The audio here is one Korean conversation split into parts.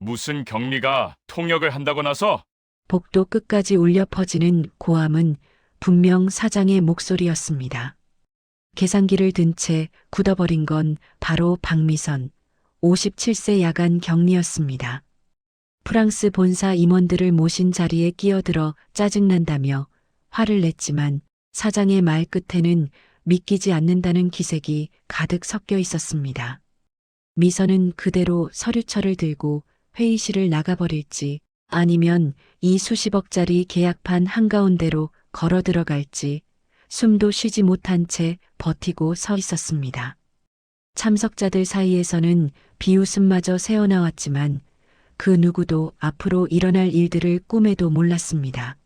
무슨 격리가 통역을 한다고 나서? 복도 끝까지 울려 퍼지는 고함은 분명 사장의 목소리였습니다. 계산기를 든 채 굳어버린 건 바로 박미선, 57세 야간 격리였습니다. 프랑스 본사 임원들을 모신 자리에 끼어들어 짜증난다며 화를 냈지만 사장의 말 끝에는 믿기지 않는다는 기색이 가득 섞여 있었습니다. 미선은 그대로 서류철을 들고 회의실을 나가버릴지 아니면 이 수십억짜리 계약판 한가운데로 걸어 들어갈지 숨도 쉬지 못한 채 버티고 서 있었습니다. 참석자들 사이에서는 비웃음마저 새어나왔지만 그 누구도 앞으로 일어날 일들을 꿈에도 몰랐습니다.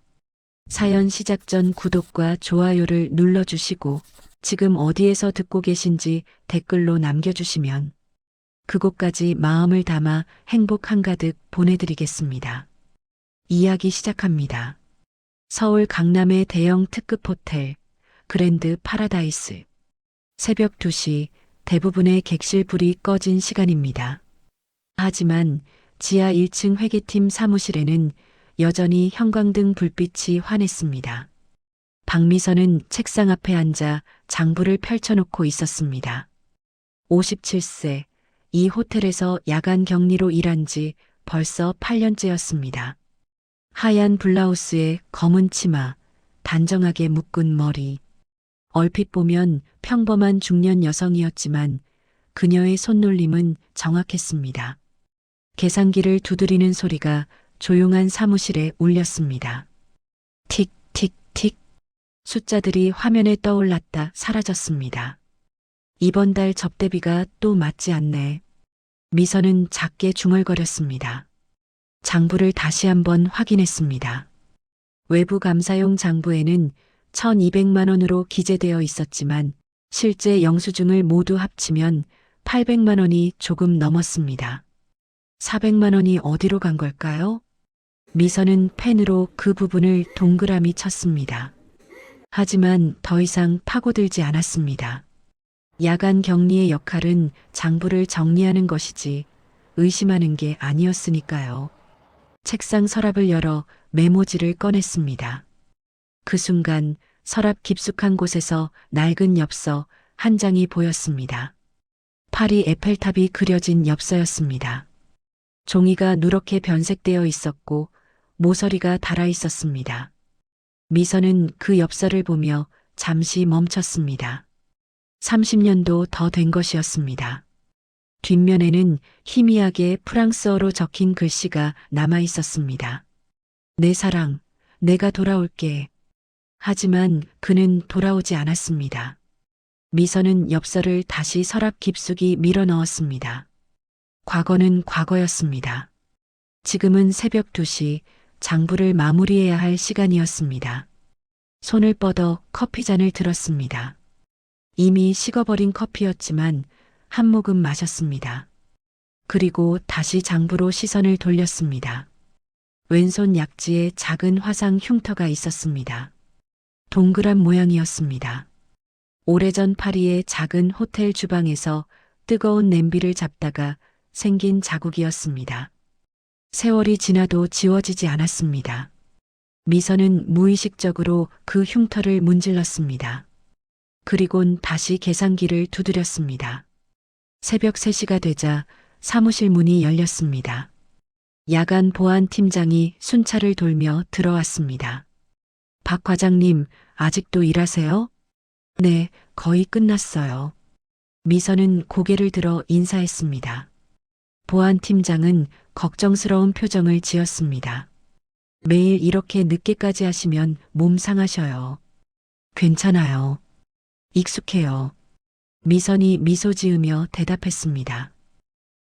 사연 시작 전 구독과 좋아요를 눌러주시고 지금 어디에서 듣고 계신지 댓글로 남겨주시면 그곳까지 마음을 담아 행복 한가득 보내드리겠습니다. 이야기 시작합니다. 서울 강남의 대형 특급 호텔 그랜드 파라다이스. 새벽 2시 대부분의 객실 불이 꺼진 시간입니다. 하지만 지하 1층 회계팀 사무실에는 여전히 형광등 불빛이 환했습니다. 박미선은 책상 앞에 앉아 장부를 펼쳐놓고 있었습니다. 57세, 이 호텔에서 야간 격리로 일한 지 벌써 8년째였습니다. 하얀 블라우스에 검은 치마, 단정하게 묶은 머리. 얼핏 보면 평범한 중년 여성이었지만 그녀의 손놀림은 정확했습니다. 계산기를 두드리는 소리가 조용한 사무실에 울렸습니다. 틱, 틱, 틱. 숫자들이 화면에 떠올랐다 사라졌습니다. 이번 달 접대비가 또 맞지 않네. 미선은 작게 중얼거렸습니다. 장부를 다시 한번 확인했습니다. 외부 감사용 장부에는 1,200만 원으로 기재되어 있었지만 실제 영수증을 모두 합치면 800만 원이 조금 넘었습니다. 400만 원이 어디로 간 걸까요? 미선은 펜으로 그 부분을 동그라미 쳤습니다. 하지만 더 이상 파고들지 않았습니다. 야간 격리의 역할은 장부를 정리하는 것이지 의심하는 게 아니었으니까요. 책상 서랍을 열어 메모지를 꺼냈습니다. 그 순간 서랍 깊숙한 곳에서 낡은 엽서 한 장이 보였습니다. 파리 에펠탑이 그려진 엽서였습니다. 종이가 누렇게 변색되어 있었고 모서리가 달아 있었습니다. 미선은 그 엽서를 보며 잠시 멈췄습니다. 30년도 더 된 것이었습니다. 뒷면에는 희미하게 프랑스어로 적힌 글씨가 남아 있었습니다. 내 사랑, 내가 돌아올게. 하지만 그는 돌아오지 않았습니다. 미선은 엽서를 다시 서랍 깊숙이 밀어 넣었습니다. 과거는 과거였습니다. 지금은 새벽 2시 장부를 마무리해야 할 시간이었습니다. 손을 뻗어 커피잔을 들었습니다. 이미 식어버린 커피였지만 한 모금 마셨습니다. 그리고 다시 장부로 시선을 돌렸습니다. 왼손 약지에 작은 화상 흉터가 있었습니다. 동그란 모양이었습니다. 오래전 파리의 작은 호텔 주방에서 뜨거운 냄비를 잡다가 생긴 자국이었습니다. 세월이 지나도 지워지지 않았습니다. 미선은 무의식적으로 그 흉터를 문질렀습니다. 그리곤 다시 계산기를 두드렸습니다. 새벽 3시가 되자 사무실 문이 열렸습니다. 야간 보안 팀장이 순찰을 돌며 들어왔습니다. 박 과장님, 아직도 일하세요? 네, 거의 끝났어요. 미선은 고개를 들어 인사했습니다. 보안 팀장은 걱정스러운 표정을 지었습니다. 매일 이렇게 늦게까지 하시면 몸 상하셔요. 괜찮아요. 익숙해요. 미선이 미소 지으며 대답했습니다.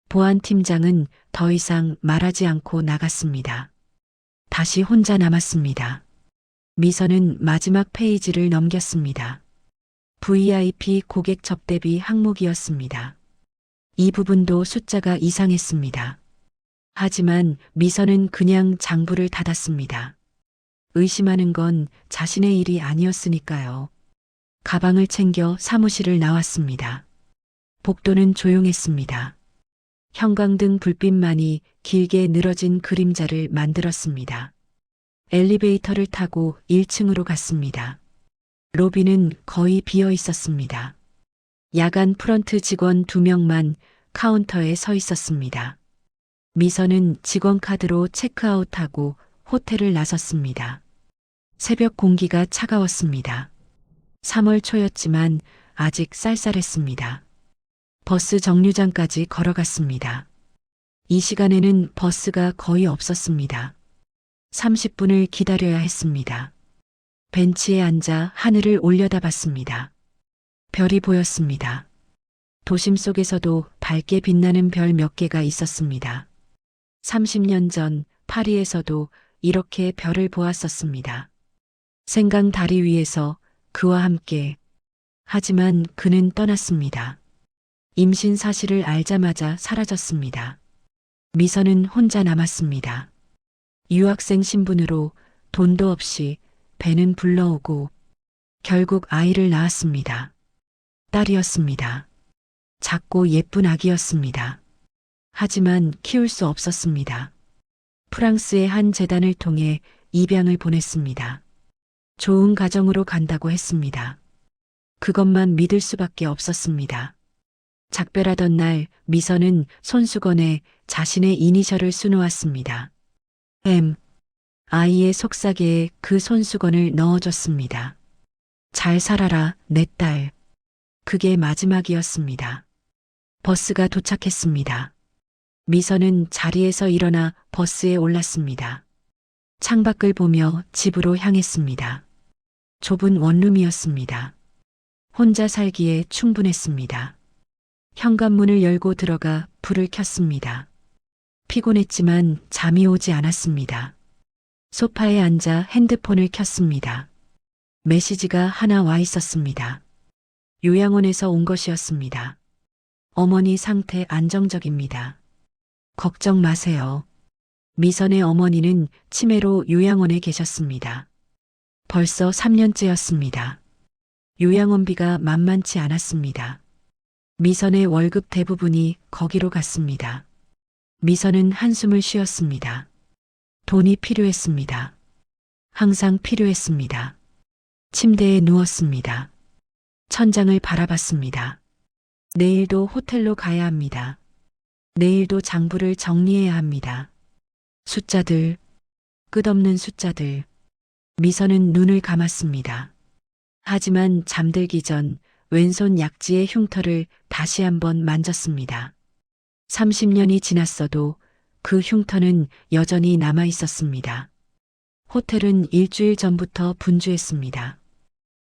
보안팀장은 더 이상 말하지 않고 나갔습니다. 다시 혼자 남았습니다. 미선은 마지막 페이지를 넘겼습니다. VIP 고객 접대비 항목이었습니다. 이 부분도 숫자가 이상했습니다. 하지만 미선은 그냥 장부를 닫았습니다. 의심하는 건 자신의 일이 아니었으니까요. 가방을 챙겨 사무실을 나왔습니다. 복도는 조용했습니다. 형광등 불빛만이 길게 늘어진 그림자를 만들었습니다. 엘리베이터를 타고 1층으로 갔습니다. 로비는 거의 비어 있었습니다. 야간 프런트 직원 2명만 카운터에 서 있었습니다. 미선은 직원 카드로 체크아웃하고 호텔을 나섰습니다. 새벽 공기가 차가웠습니다. 3월 초였지만 아직 쌀쌀했습니다. 버스 정류장까지 걸어갔습니다. 이 시간에는 버스가 거의 없었습니다. 30분을 기다려야 했습니다. 벤치에 앉아 하늘을 올려다봤습니다. 별이 보였습니다. 도심 속에서도 밝게 빛나는 별 몇 개가 있었습니다. 30년 전 파리에서도 이렇게 별을 보았었습니다. 생강 다리 위에서 그와 함께. 하지만 그는 떠났습니다. 임신 사실을 알자마자 사라졌습니다. 미선은 혼자 남았습니다. 유학생 신분으로 돈도 없이 배는 불러오고 결국 아이를 낳았습니다. 딸이었습니다. 작고 예쁜 아기였습니다. 하지만 키울 수 없었습니다. 프랑스의 한 재단을 통해 입양을 보냈습니다. 좋은 가정으로 간다고 했습니다. 그것만 믿을 수밖에 없었습니다. 작별하던 날 미선은 손수건에 자신의 이니셜을 수놓았습니다. M. 아이의 속삭이에 그 손수건을 넣어줬습니다. 잘 살아라, 내 딸. 그게 마지막이었습니다. 버스가 도착했습니다. 미선은 자리에서 일어나 버스에 올랐습니다. 창밖을 보며 집으로 향했습니다. 좁은 원룸이었습니다. 혼자 살기에 충분했습니다. 현관문을 열고 들어가 불을 켰습니다. 피곤했지만 잠이 오지 않았습니다. 소파에 앉아 핸드폰을 켰습니다. 메시지가 하나 와 있었습니다. 요양원에서 온 것이었습니다. 어머니 상태 안정적입니다. 걱정 마세요. 미선의 어머니는 치매로 요양원에 계셨습니다. 벌써 3년째였습니다. 요양원비가 만만치 않았습니다. 미선의 월급 대부분이 거기로 갔습니다. 미선은 한숨을 쉬었습니다. 돈이 필요했습니다. 항상 필요했습니다. 침대에 누웠습니다. 천장을 바라봤습니다. 내일도 호텔로 가야 합니다. 내일도 장부를 정리해야 합니다. 숫자들, 끝없는 숫자들. 미선은 눈을 감았습니다. 하지만 잠들기 전 왼손 약지의 흉터를 다시 한번 만졌습니다. 30년이 지났어도 그 흉터는 여전히 남아 있었습니다. 호텔은 일주일 전부터 분주했습니다.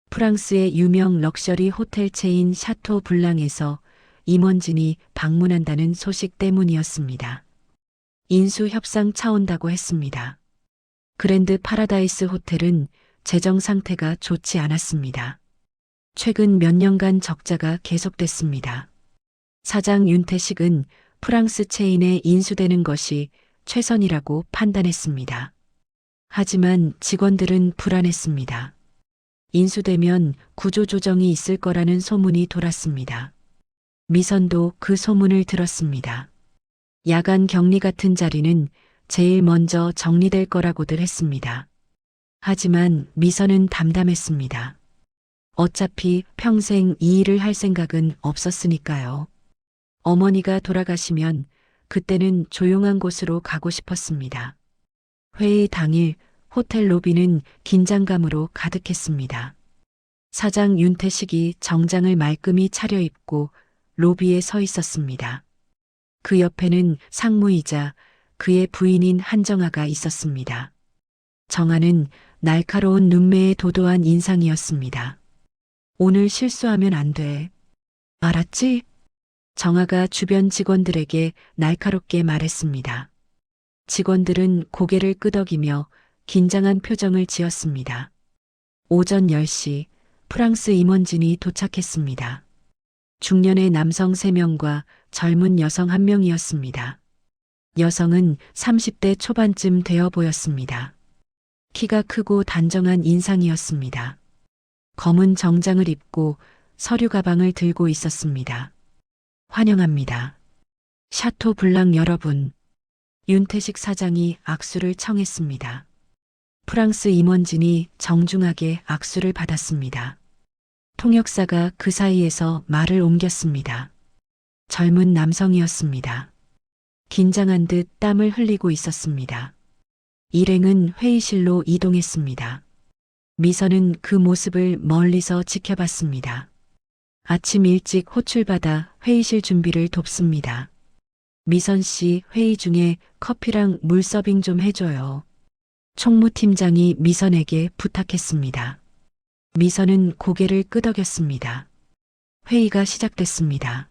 프랑스의 유명 럭셔리 호텔 체인 샤토 블랑에서 임원진이 방문한다는 소식 때문이었습니다. 인수 협상 차온다고 했습니다. 그랜드 파라다이스 호텔은 재정 상태가 좋지 않았습니다. 최근 몇 년간 적자가 계속됐습니다. 사장 윤태식은 프랑스 체인에 인수되는 것이 최선이라고 판단했습니다. 하지만 직원들은 불안했습니다. 인수되면 구조조정이 있을 거라는 소문이 돌았습니다. 미선도 그 소문을 들었습니다. 야간 격리 같은 자리는 제일 먼저 정리될 거라고들 했습니다. 하지만 미선은 담담했습니다. 어차피 평생 이 일을 할 생각은 없었으니까요. 어머니가 돌아가시면 그때는 조용한 곳으로 가고 싶었습니다. 회의 당일 호텔 로비는 긴장감으로 가득했습니다. 사장 윤태식이 정장을 말끔히 차려입고 로비에 서 있었습니다. 그 옆에는 상무이자 그의 부인인 한정아가 있었습니다. 정아는 날카로운 눈매에 도도한 인상이었습니다. 오늘 실수하면 안 돼. 알았지? 정아가 주변 직원들에게 날카롭게 말했습니다. 직원들은 고개를 끄덕이며 긴장한 표정을 지었습니다. 오전 10시 프랑스 임원진이 도착했습니다. 중년의 남성 3명과 젊은 여성 1명이었습니다. 여성은 30대 초반쯤 되어 보였습니다. 키가 크고 단정한 인상이었습니다. 검은 정장을 입고 서류 가방을 들고 있었습니다. 환영합니다. 샤토 블랑 여러분. 윤태식 사장이 악수를 청했습니다. 프랑스 임원진이 정중하게 악수를 받았습니다. 통역사가 그 사이에서 말을 옮겼습니다. 젊은 남성이었습니다. 긴장한 듯 땀을 흘리고 있었습니다. 일행은 회의실로 이동했습니다. 미선은 그 모습을 멀리서 지켜봤습니다. 아침 일찍 호출받아 회의실 준비를 돕습니다. 미선 씨, 회의 중에 커피랑 물 서빙 좀 해줘요. 총무팀장이 미선에게 부탁했습니다. 미선은 고개를 끄덕였습니다. 회의가 시작됐습니다.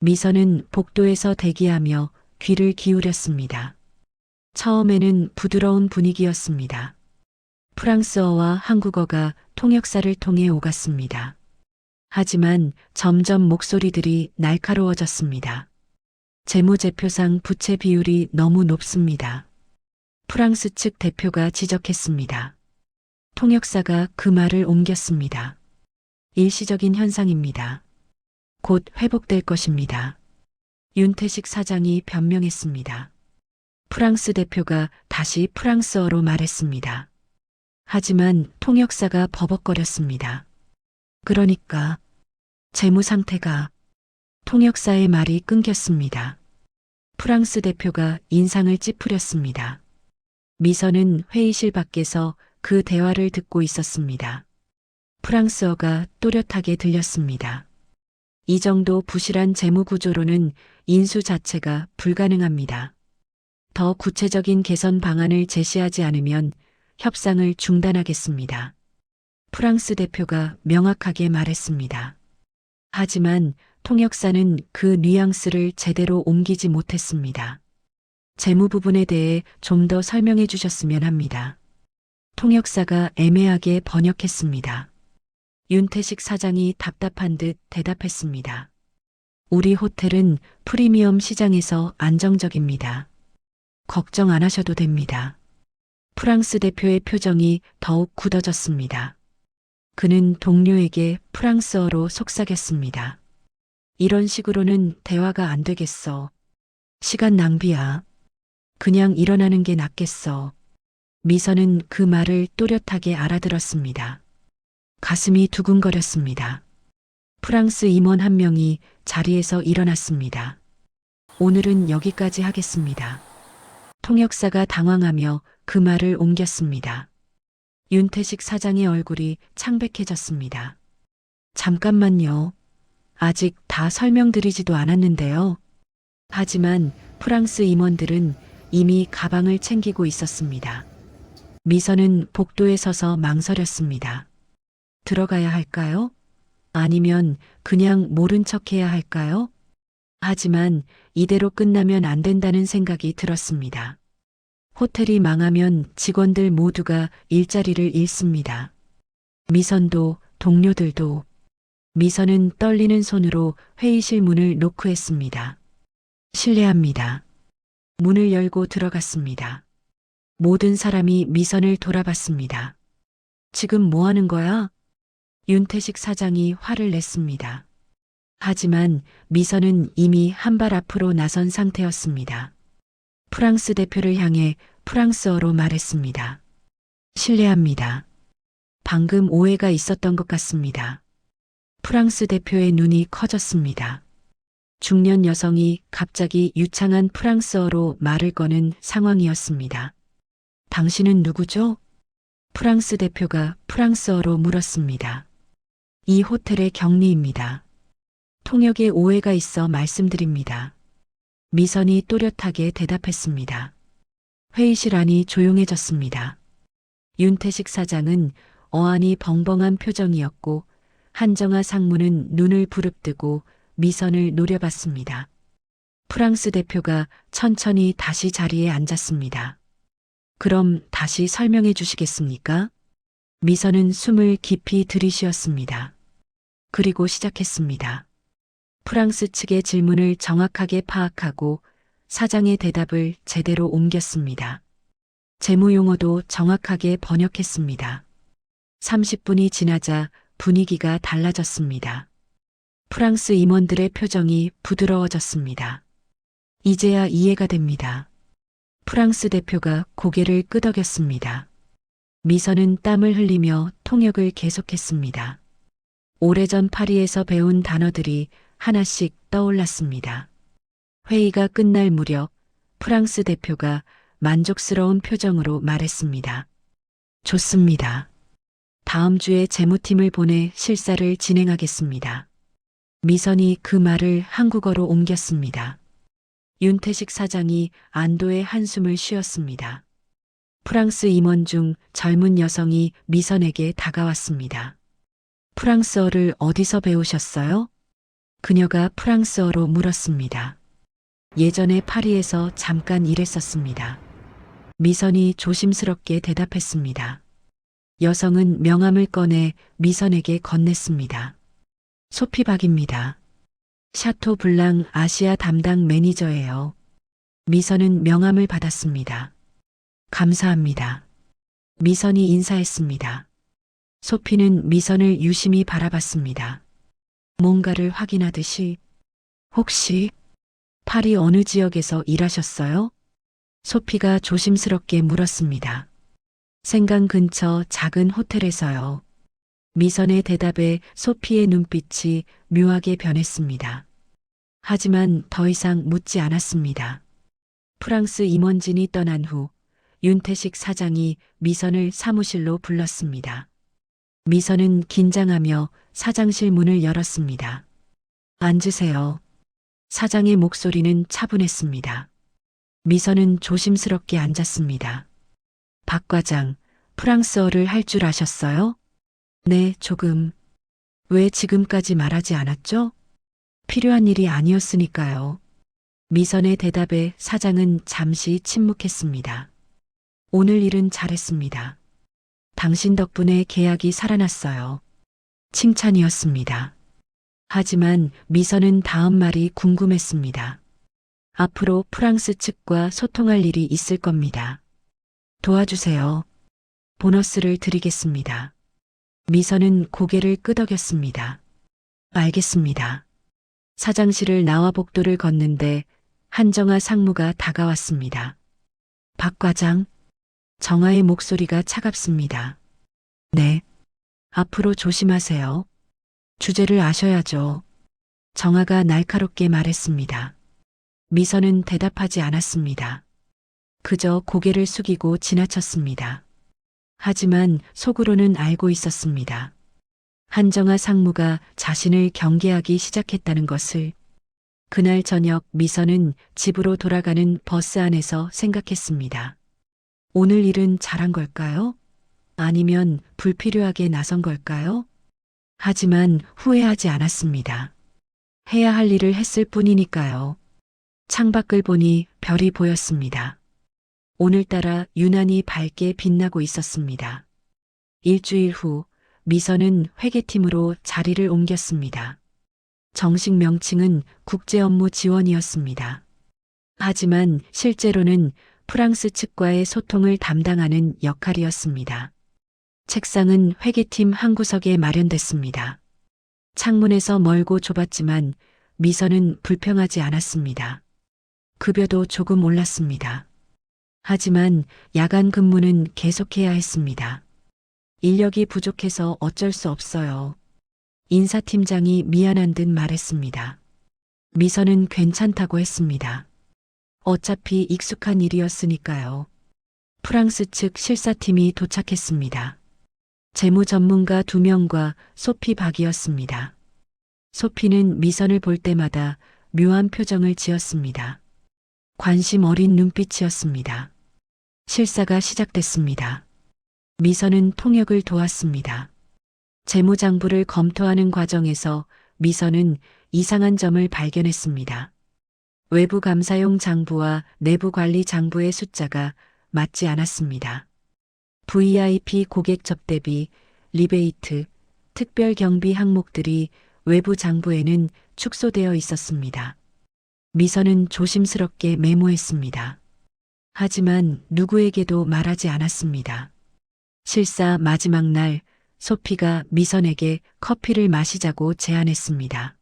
미선은 복도에서 대기하며 귀를 기울였습니다. 처음에는 부드러운 분위기였습니다. 프랑스어와 한국어가 통역사를 통해 오갔습니다. 하지만 점점 목소리들이 날카로워졌습니다. 재무제표상 부채 비율이 너무 높습니다. 프랑스 측 대표가 지적했습니다. 통역사가 그 말을 옮겼습니다. 일시적인 현상입니다. 곧 회복될 것입니다. 윤태식 사장이 변명했습니다. 프랑스 대표가 다시 프랑스어로 말했습니다. 하지만 통역사가 버벅거렸습니다. 그러니까 재무 상태가. 통역사의 말이 끊겼습니다. 프랑스 대표가 인상을 찌푸렸습니다. 미선은 회의실 밖에서 그 대화를 듣고 있었습니다. 프랑스어가 또렷하게 들렸습니다. 이 정도 부실한 재무 구조로는 인수 자체가 불가능합니다. 더 구체적인 개선 방안을 제시하지 않으면 협상을 중단하겠습니다. 프랑스 대표가 명확하게 말했습니다. 하지만 통역사는 그 뉘앙스를 제대로 옮기지 못했습니다. 재무 부분에 대해 좀 더 설명해 주셨으면 합니다. 통역사가 애매하게 번역했습니다. 윤태식 사장이 답답한 듯 대답했습니다. 우리 호텔은 프리미엄 시장에서 안정적입니다. 걱정 안 하셔도 됩니다. 프랑스 대표의 표정이 더욱 굳어졌습니다. 그는 동료에게 프랑스어로 속삭였습니다. 이런 식으로는 대화가 안 되겠어. 시간 낭비야. 그냥 일어나는 게 낫겠어. 미선은 그 말을 또렷하게 알아들었습니다. 가슴이 두근거렸습니다. 프랑스 임원 한 명이 자리에서 일어났습니다. 오늘은 여기까지 하겠습니다. 통역사가 당황하며 그 말을 옮겼습니다. 윤태식 사장의 얼굴이 창백해졌습니다. 잠깐만요. 아직 다 설명드리지도 않았는데요. 하지만 프랑스 임원들은 이미 가방을 챙기고 있었습니다. 미선은 복도에 서서 망설였습니다. 들어가야 할까요? 아니면 그냥 모른 척 해야 할까요? 하지만 이대로 끝나면 안 된다는 생각이 들었습니다. 호텔이 망하면 직원들 모두가 일자리를 잃습니다. 미선도 동료들도. 미선은 떨리는 손으로 회의실 문을 노크했습니다. 실례합니다. 문을 열고 들어갔습니다. 모든 사람이 미선을 돌아봤습니다. 지금 뭐 하는 거야? 윤태식 사장이 화를 냈습니다. 하지만 미선은 이미 한 발 앞으로 나선 상태였습니다. 프랑스 대표를 향해 프랑스어로 말했습니다. 실례합니다. 방금 오해가 있었던 것 같습니다. 프랑스 대표의 눈이 커졌습니다. 중년 여성이 갑자기 유창한 프랑스어로 말을 거는 상황이었습니다. 당신은 누구죠? 프랑스 대표가 프랑스어로 물었습니다. 이 호텔의 경리입니다. 통역에 오해가 있어 말씀드립니다. 미선이 또렷하게 대답했습니다. 회의실 안이 조용해졌습니다. 윤태식 사장은 어안이 벙벙한 표정이었고 한정아 상무는 눈을 부릅뜨고 미선을 노려봤습니다. 프랑스 대표가 천천히 다시 자리에 앉았습니다. 그럼 다시 설명해 주시겠습니까? 미선은 숨을 깊이 들이쉬었습니다. 그리고 시작했습니다. 프랑스 측의 질문을 정확하게 파악하고 사장의 대답을 제대로 옮겼습니다. 재무 용어도 정확하게 번역했습니다. 30분이 지나자 분위기가 달라졌습니다. 프랑스 임원들의 표정이 부드러워졌습니다. 이제야 이해가 됩니다. 프랑스 대표가 고개를 끄덕였습니다. 미선은 땀을 흘리며 통역을 계속했습니다. 오래전 파리에서 배운 단어들이 하나씩 떠올랐습니다. 회의가 끝날 무렵 프랑스 대표가 만족스러운 표정으로 말했습니다. 좋습니다. 다음 주에 재무팀을 보내 실사를 진행하겠습니다. 미선이 그 말을 한국어로 옮겼습니다. 윤태식 사장이 안도의 한숨을 쉬었습니다. 프랑스 임원 중 젊은 여성이 미선에게 다가왔습니다. 프랑스어를 어디서 배우셨어요? 그녀가 프랑스어로 물었습니다. 예전에 파리에서 잠깐 일했었습니다. 미선이 조심스럽게 대답했습니다. 여성은 명함을 꺼내 미선에게 건넸습니다. 소피박입니다. 샤토 블랑 아시아 담당 매니저예요. 미선은 명함을 받았습니다. 감사합니다. 미선이 인사했습니다. 소피는 미선을 유심히 바라봤습니다. 뭔가를 확인하듯이 혹시 파리 어느 지역에서 일하셨어요? 소피가 조심스럽게 물었습니다. 생강 근처 작은 호텔에서요. 미선의 대답에 소피의 눈빛이 묘하게 변했습니다. 하지만 더 이상 묻지 않았습니다. 프랑스 임원진이 떠난 후 윤태식 사장이 미선을 사무실로 불렀습니다. 미선은 긴장하며 사장실 문을 열었습니다. 앉으세요. 사장의 목소리는 차분했습니다. 미선은 조심스럽게 앉았습니다. 박 과장, 프랑스어를 할 줄 아셨어요? 네, 조금. 왜 지금까지 말하지 않았죠? 필요한 일이 아니었으니까요. 미선의 대답에 사장은 잠시 침묵했습니다. 오늘 일은 잘했습니다. 당신 덕분에 계약이 살아났어요. 칭찬이었습니다. 하지만 미선은 다음 말이 궁금했습니다. 앞으로 프랑스 측과 소통할 일이 있을 겁니다. 도와주세요. 보너스를 드리겠습니다. 미선은 고개를 끄덕였습니다. 알겠습니다. 사장실을 나와 복도를 걷는데 한정아 상무가 다가왔습니다. 박 과장, 정아의 목소리가 차갑습니다. 네. 앞으로 조심하세요. 주제를 아셔야죠. 정아가 날카롭게 말했습니다. 미선은 대답하지 않았습니다. 그저 고개를 숙이고 지나쳤습니다. 하지만 속으로는 알고 있었습니다. 한정아 상무가 자신을 경계하기 시작했다는 것을. 그날 저녁 미선은 집으로 돌아가는 버스 안에서 생각했습니다. 오늘 일은 잘한 걸까요? 아니면 불필요하게 나선 걸까요? 하지만 후회하지 않았습니다. 해야 할 일을 했을 뿐이니까요. 창밖을 보니 별이 보였습니다. 오늘따라 유난히 밝게 빛나고 있었습니다. 일주일 후 미선은 회계팀으로 자리를 옮겼습니다. 정식 명칭은 국제업무지원이었습니다. 하지만 실제로는 프랑스 측과의 소통을 담당하는 역할이었습니다. 책상은 회계팀 한 구석에 마련됐습니다. 창문에서 멀고 좁았지만 미선은 불평하지 않았습니다. 급여도 조금 올랐습니다. 하지만 야간 근무는 계속해야 했습니다. 인력이 부족해서 어쩔 수 없어요. 인사팀장이 미안한 듯 말했습니다. 미선은 괜찮다고 했습니다. 어차피 익숙한 일이었으니까요. 프랑스 측 실사팀이 도착했습니다. 재무 전문가 2명과 소피 박이었습니다. 소피는 미선을 볼 때마다 묘한 표정을 지었습니다. 관심 어린 눈빛이었습니다. 실사가 시작됐습니다. 미선은 통역을 도왔습니다. 재무장부를 검토하는 과정에서 미선은 이상한 점을 발견했습니다. 외부 감사용 장부와 내부 관리 장부의 숫자가 맞지 않았습니다. VIP 고객 접대비, 리베이트, 특별 경비 항목들이 외부 장부에는 축소되어 있었습니다. 미선은 조심스럽게 메모했습니다. 하지만 누구에게도 말하지 않았습니다. 실사 마지막 날 소피가 미선에게 커피를 마시자고 제안했습니다.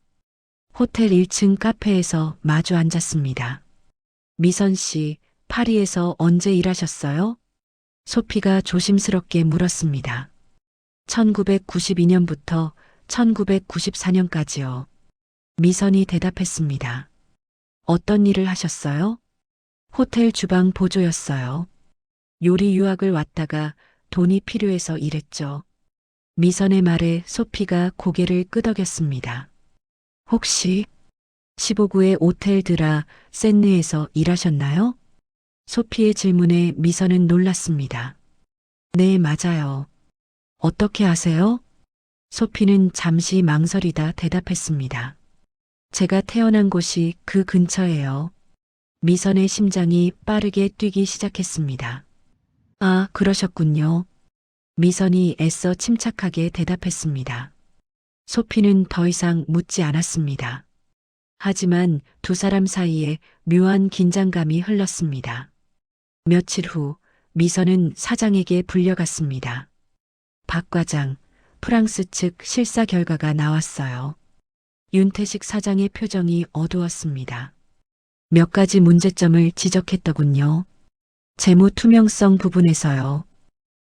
호텔 1층 카페에서 마주 앉았습니다. 미선 씨, 파리에서 언제 일하셨어요? 소피가 조심스럽게 물었습니다. 1992년부터 1994년까지요. 미선이 대답했습니다. 어떤 일을 하셨어요? 호텔 주방 보조였어요. 요리 유학을 왔다가 돈이 필요해서 일했죠. 미선의 말에 소피가 고개를 끄덕였습니다. 혹시 15구의 오텔 드라 센느에서 일하셨나요? 소피의 질문에 미선은 놀랐습니다. 네, 맞아요. 어떻게 아세요? 소피는 잠시 망설이다 대답했습니다. 제가 태어난 곳이 그 근처예요. 미선의 심장이 빠르게 뛰기 시작했습니다. 아, 그러셨군요. 미선이 애써 침착하게 대답했습니다. 소피는 더 이상 묻지 않았습니다. 하지만 두 사람 사이에 묘한 긴장감이 흘렀습니다. 며칠 후 미선은 사장에게 불려갔습니다. 박 과장, 프랑스 측 실사 결과가 나왔어요. 윤태식 사장의 표정이 어두웠습니다. 몇 가지 문제점을 지적했더군요. 재무 투명성 부분에서요.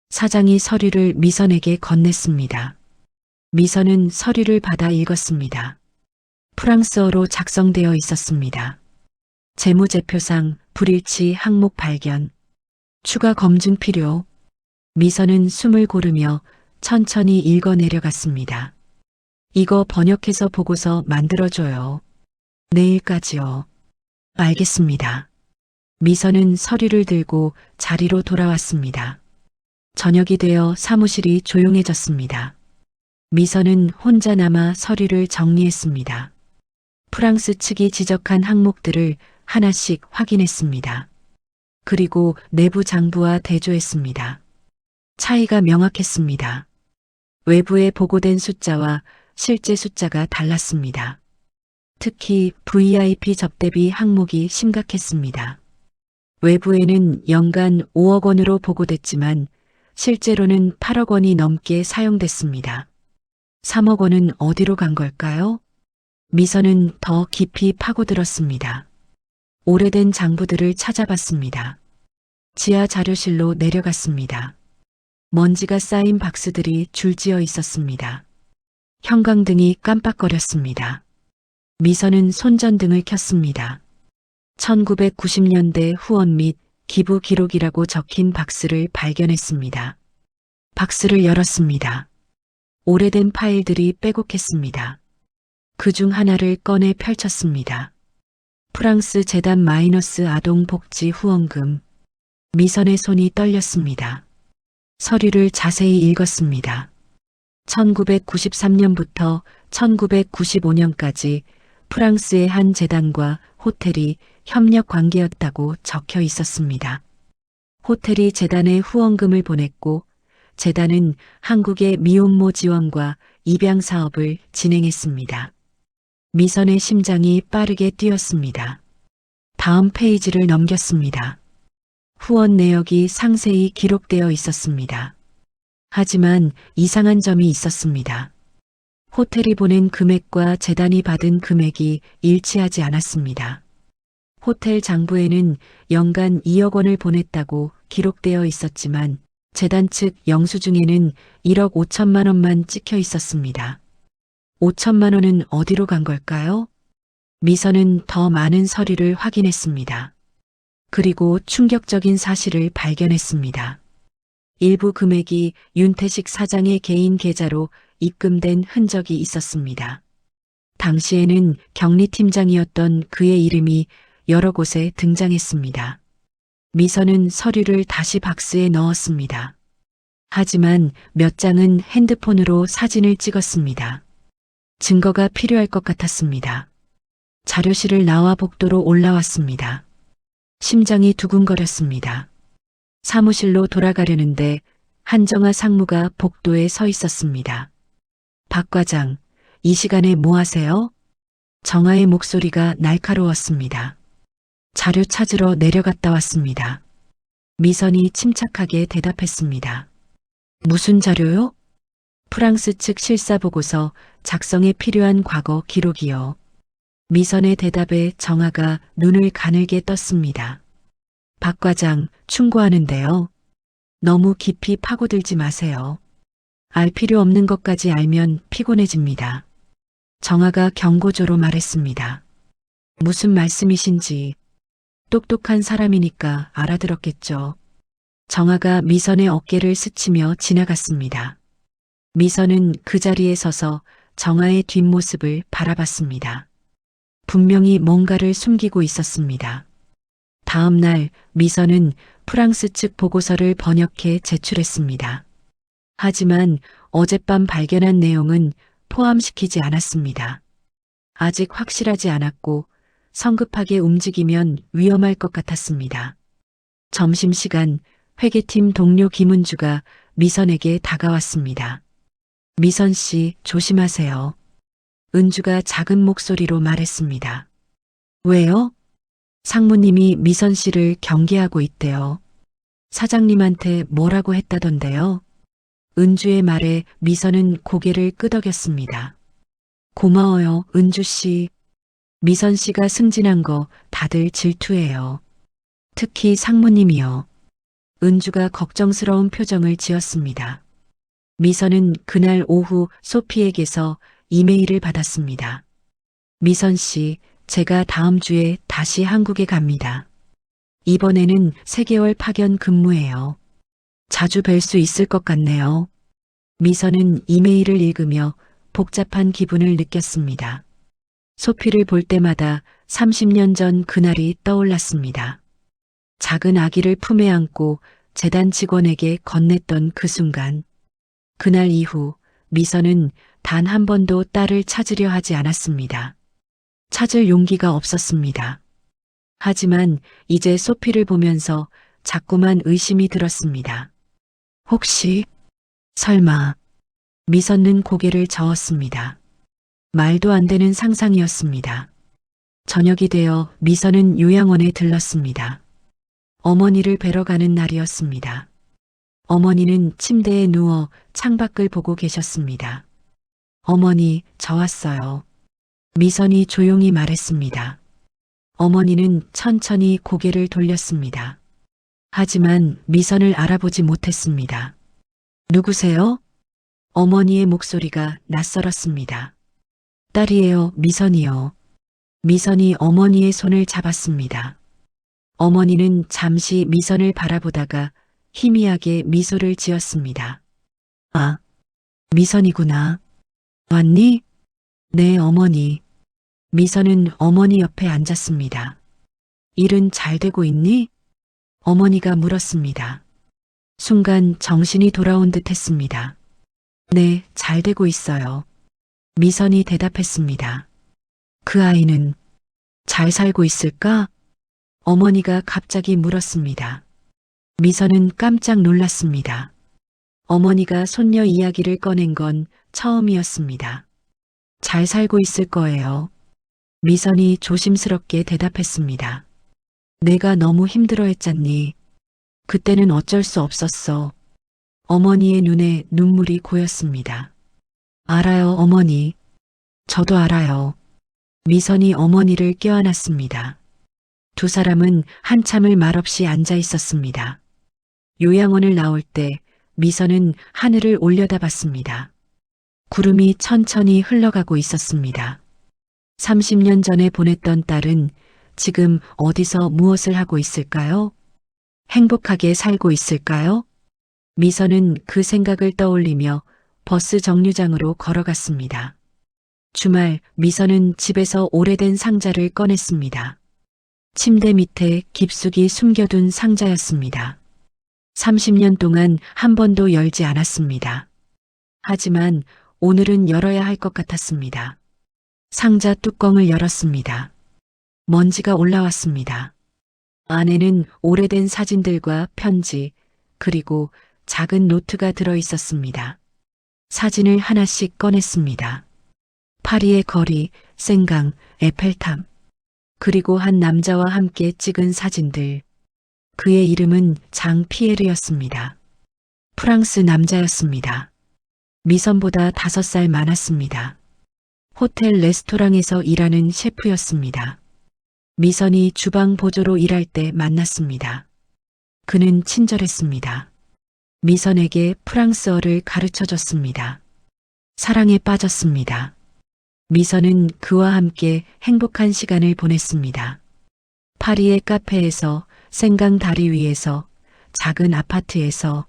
사장이 서류를 미선에게 건넸습니다. 미선은 서류를 받아 읽었습니다. 프랑스어로 작성되어 있었습니다. 재무제표상 불일치 항목 발견. 추가 검증 필요. 미선은 숨을 고르며 천천히 읽어 내려갔습니다. 이거 번역해서 보고서 만들어줘요. 내일까지요. 알겠습니다. 미선은 서류를 들고 자리로 돌아왔습니다. 저녁이 되어 사무실이 조용해졌습니다. 미선은 혼자 남아 서류를 정리했습니다. 프랑스 측이 지적한 항목들을 하나씩 확인했습니다. 그리고 내부 장부와 대조했습니다. 차이가 명확했습니다. 외부에 보고된 숫자와 실제 숫자가 달랐습니다. 특히 VIP 접대비 항목이 심각했습니다. 외부에는 연간 5억 원으로 보고됐지만 실제로는 8억 원이 넘게 사용됐습니다. 3억 원은 어디로 간 걸까요? 미선은 더 깊이 파고들었습니다. 오래된 장부들을 찾아봤습니다. 지하 자료실로 내려갔습니다. 먼지가 쌓인 박스들이 줄지어 있었습니다. 형광등이 깜빡거렸습니다. 미선은 손전등을 켰습니다. 1990년대 후원 및 기부 기록이라고 적힌 박스를 발견했습니다. 박스를 열었습니다. 오래된 파일들이 빼곡했습니다. 그중 하나를 꺼내 펼쳤습니다. 프랑스 재단 마이너스 아동 복지 후원금. 미선의 손이 떨렸습니다. 서류를 자세히 읽었습니다. 1993년부터 1995년까지 프랑스의 한 재단과 호텔이 협력 관계였다고 적혀 있었습니다. 호텔이 재단에 후원금을 보냈고 재단은 한국의 미혼모 지원과 입양 사업을 진행했습니다. 미선의 심장이 빠르게 뛰었습니다. 다음 페이지를 넘겼습니다. 후원 내역이 상세히 기록되어 있었습니다. 하지만 이상한 점이 있었습니다. 호텔이 보낸 금액과 재단이 받은 금액이 일치하지 않았습니다. 호텔 장부에는 연간 2억 원을 보냈다고 기록되어 있었지만 재단 측 영수증에는 1억 5천만 원만 찍혀 있었습니다. 5천만 원은 어디로 간 걸까요? 미선은 더 많은 서류를 확인했습니다. 그리고 충격적인 사실을 발견했습니다. 일부 금액이 윤태식 사장의 개인 계좌로 입금된 흔적이 있었습니다. 당시에는 격리팀장이었던 그의 이름이 여러 곳에 등장했습니다. 미선은 서류를 다시 박스에 넣었습니다. 하지만 몇 장은 핸드폰으로 사진을 찍었습니다. 증거가 필요할 것 같았습니다. 자료실을 나와 복도로 올라왔습니다. 심장이 두근거렸습니다. 사무실로 돌아가려는데 한정아 상무가 복도에 서 있었습니다. 박 과장, 이 시간에 뭐 하세요? 정아의 목소리가 날카로웠습니다. 자료 찾으러 내려갔다 왔습니다. 미선이 침착하게 대답했습니다. 무슨 자료요? 프랑스 측 실사 보고서 작성에 필요한 과거 기록이요. 미선의 대답에 정아가 눈을 가늘게 떴습니다. 박 과장, 충고하는데요. 너무 깊이 파고들지 마세요. 알 필요 없는 것까지 알면 피곤해집니다. 정아가 경고조로 말했습니다. 무슨 말씀이신지. 똑똑한 사람이니까 알아들었겠죠. 정아가 미선의 어깨를 스치며 지나갔습니다. 미선은 그 자리에 서서 정아의 뒷모습을 바라봤습니다. 분명히 뭔가를 숨기고 있었습니다. 다음 날 미선은 프랑스 측 보고서를 번역해 제출했습니다. 하지만 어젯밤 발견한 내용은 포함시키지 않았습니다. 아직 확실하지 않았고 성급하게 움직이면 위험할 것 같았습니다. 점심시간 회계팀 동료 김은주가 미선에게 다가왔습니다. 미선 씨, 조심하세요. 은주가 작은 목소리로 말했습니다. 왜요? 상무님이 미선 씨를 경계하고 있대요. 사장님한테 뭐라고 했다던데요? 은주의 말에 미선은 고개를 끄덕였습니다. 고마워요, 은주 씨. 미선 씨가 승진한 거 다들 질투해요. 특히 상무님이요. 은주가 걱정스러운 표정을 지었습니다. 미선은 그날 오후 소피에게서 이메일을 받았습니다. 미선 씨, 제가 다음 주에 다시 한국에 갑니다. 이번에는 3개월 파견 근무예요. 자주 뵐 수 있을 것 같네요. 미선은 이메일을 읽으며 복잡한 기분을 느꼈습니다. 소피를 볼 때마다 30년 전 그날이 떠올랐습니다. 작은 아기를 품에 안고 재단 직원에게 건넸던 그 순간. 그날 이후 미선은 단 한 번도 딸을 찾으려 하지 않았습니다. 찾을 용기가 없었습니다. 하지만 이제 소피를 보면서 자꾸만 의심이 들었습니다. 혹시, 설마, 미선은 고개를 저었습니다. 말도 안 되는 상상이었습니다. 저녁이 되어 미선은 요양원에 들렀습니다. 어머니를 뵈러 가는 날이었습니다. 어머니는 침대에 누워 창밖을 보고 계셨습니다. 어머니, 저 왔어요. 미선이 조용히 말했습니다. 어머니는 천천히 고개를 돌렸습니다. 하지만 미선을 알아보지 못했습니다. 누구세요? 어머니의 목소리가 낯설었습니다. 딸이에요, 미선이요. 미선이 어머니의 손을 잡았습니다. 어머니는 잠시 미선을 바라보다가 희미하게 미소를 지었습니다. 아, 미선이구나. 왔니? 네, 어머니. 미선은 어머니 옆에 앉았습니다. 일은 잘 되고 있니? 어머니가 물었습니다. 순간 정신이 돌아온 듯 했습니다. 네, 잘 되고 있어요. 미선이 대답했습니다. 그 아이는 잘 살고 있을까? 어머니가 갑자기 물었습니다. 미선은 깜짝 놀랐습니다. 어머니가 손녀 이야기를 꺼낸 건 처음이었습니다. 잘 살고 있을 거예요. 미선이 조심스럽게 대답했습니다. 내가 너무 힘들어했잖니. 그때는 어쩔 수 없었어. 어머니의 눈에 눈물이 고였습니다. 알아요, 어머니. 저도 알아요. 미선이 어머니를 껴안았습니다. 두 사람은 한참을 말없이 앉아 있었습니다. 요양원을 나올 때 미선은 하늘을 올려다봤습니다. 구름이 천천히 흘러가고 있었습니다. 30년 전에 보냈던 딸은 지금 어디서 무엇을 하고 있을까요? 행복하게 살고 있을까요? 미선은 그 생각을 떠올리며 버스 정류장으로 걸어갔습니다. 주말 미선은 집에서 오래된 상자를 꺼냈습니다. 침대 밑에 깊숙이 숨겨둔 상자였습니다. 30년 동안 한 번도 열지 않았습니다. 하지만 오늘은 열어야 할 것 같았습니다. 상자 뚜껑을 열었습니다. 먼지가 올라왔습니다. 안에는 오래된 사진들과 편지, 그리고 작은 노트가 들어 있었습니다. 사진을 하나씩 꺼냈습니다. 파리의 거리, 생강, 에펠탑, 그리고 한 남자와 함께 찍은 사진들. 그의 이름은 장 피에르였습니다. 프랑스 남자였습니다. 미선보다 5살 많았습니다. 호텔 레스토랑에서 일하는 셰프였습니다. 미선이 주방 보조로 일할 때 만났습니다. 그는 친절했습니다. 미선에게 프랑스어를 가르쳐 줬습니다. 사랑에 빠졌습니다. 미선은 그와 함께 행복한 시간을 보냈습니다. 파리의 카페에서, 생강 다리 위에서, 작은 아파트에서.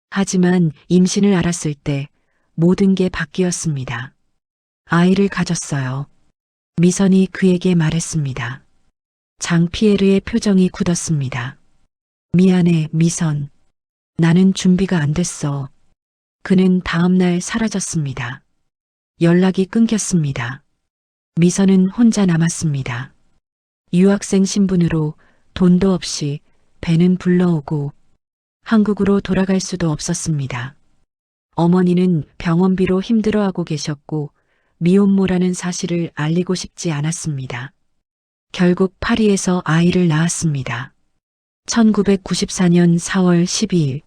하지만 임신을 알았을 때 모든 게 바뀌었습니다. 아이를 가졌어요. 미선이 그에게 말했습니다. 장피에르의 표정이 굳었습니다. 미안해, 미선. 나는 준비가 안 됐어. 그는 다음날 사라졌습니다. 연락이 끊겼습니다. 미선은 혼자 남았습니다. 유학생 신분으로 돈도 없이 배는 불러오고 한국으로 돌아갈 수도 없었습니다. 어머니는 병원비로 힘들어하고 계셨고 미혼모라는 사실을 알리고 싶지 않았습니다. 결국 파리에서 아이를 낳았습니다. 1994년 4월 12일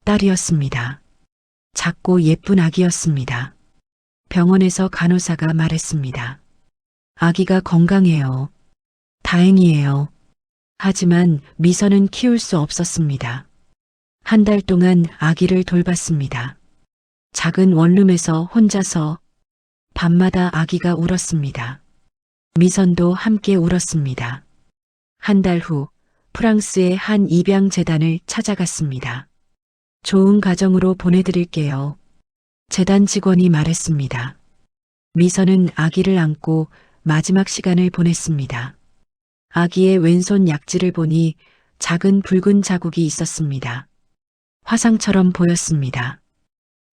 딸이었습니다. 작고 예쁜 아기였습니다. 병원에서 간호사가 말했습니다. 아기가 건강해요. 다행이에요. 하지만 미선은 키울 수 없었습니다. 한 달 동안 아기를 돌봤습니다. 작은 원룸에서 혼자서 밤마다 아기가 울었습니다. 미선도 함께 울었습니다. 한 달 후 프랑스의 한 입양재단을 찾아갔습니다. 좋은 가정으로 보내드릴게요. 재단 직원이 말했습니다. 미선은 아기를 안고 마지막 시간을 보냈습니다. 아기의 왼손 약지를 보니 작은 붉은 자국이 있었습니다. 화상처럼 보였습니다.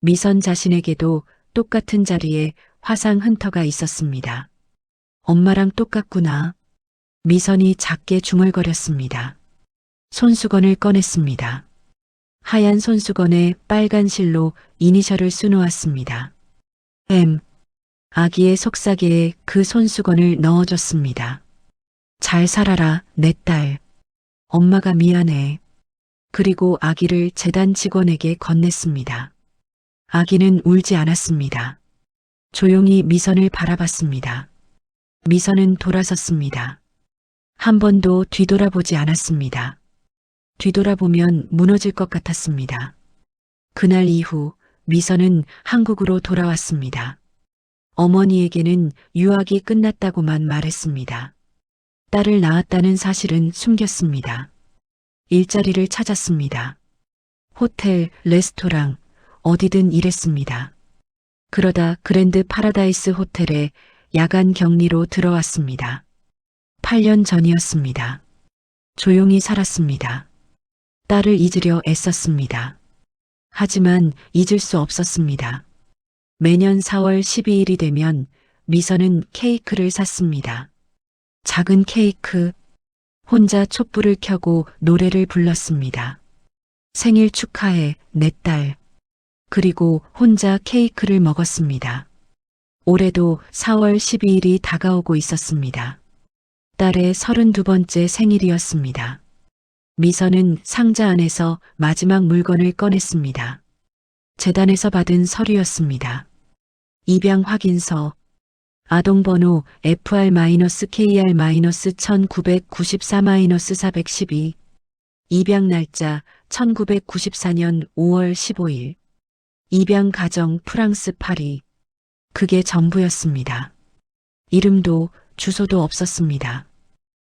미선 자신에게도 똑같은 자리에 화상 흔터가 있었습니다. 엄마랑 똑같구나. 미선이 작게 중얼거렸습니다. 손수건을 꺼냈습니다. 하얀 손수건에 빨간 실로 이니셜을 쓰놓았습니다. M. 아기의 속삭이에 그 손수건을 넣어줬습니다. 잘 살아라, 내 딸. 엄마가 미안해. 그리고 아기를 재단 직원에게 건넸습니다. 아기는 울지 않았습니다. 조용히 미선을 바라봤습니다. 미선은 돌아섰습니다. 한 번도 뒤돌아보지 않았습니다. 뒤돌아보면 무너질 것 같았습니다. 그날 이후 미선은 한국으로 돌아왔습니다. 어머니에게는 유학이 끝났다고만 말했습니다. 딸을 낳았다는 사실은 숨겼습니다. 일자리를 찾았습니다. 호텔, 레스토랑, 어디든 일했습니다. 그러다 그랜드 파라다이스 호텔에 야간 격리로 들어왔습니다. 8년 전이었습니다. 조용히 살았습니다. 딸을 잊으려 애썼습니다. 하지만 잊을 수 없었습니다. 매년 4월 12일이 되면 미선은 케이크를 샀습니다. 작은 케이크, 혼자 촛불을 켜고 노래를 불렀습니다. 생일 축하해, 내 딸. 그리고 혼자 케이크를 먹었습니다. 올해도 4월 12일이 다가오고 있었습니다. 딸의 32번째 생일이었습니다. 미선은 상자 안에서 마지막 물건을 꺼냈습니다. 재단에서 받은 서류였습니다. 입양 확인서, 아동번호 FR-KR-1994-412, 입양 날짜 1994년 5월 15일, 입양 가정 프랑스 파리. 그게 전부였습니다. 이름도 주소도 없었습니다.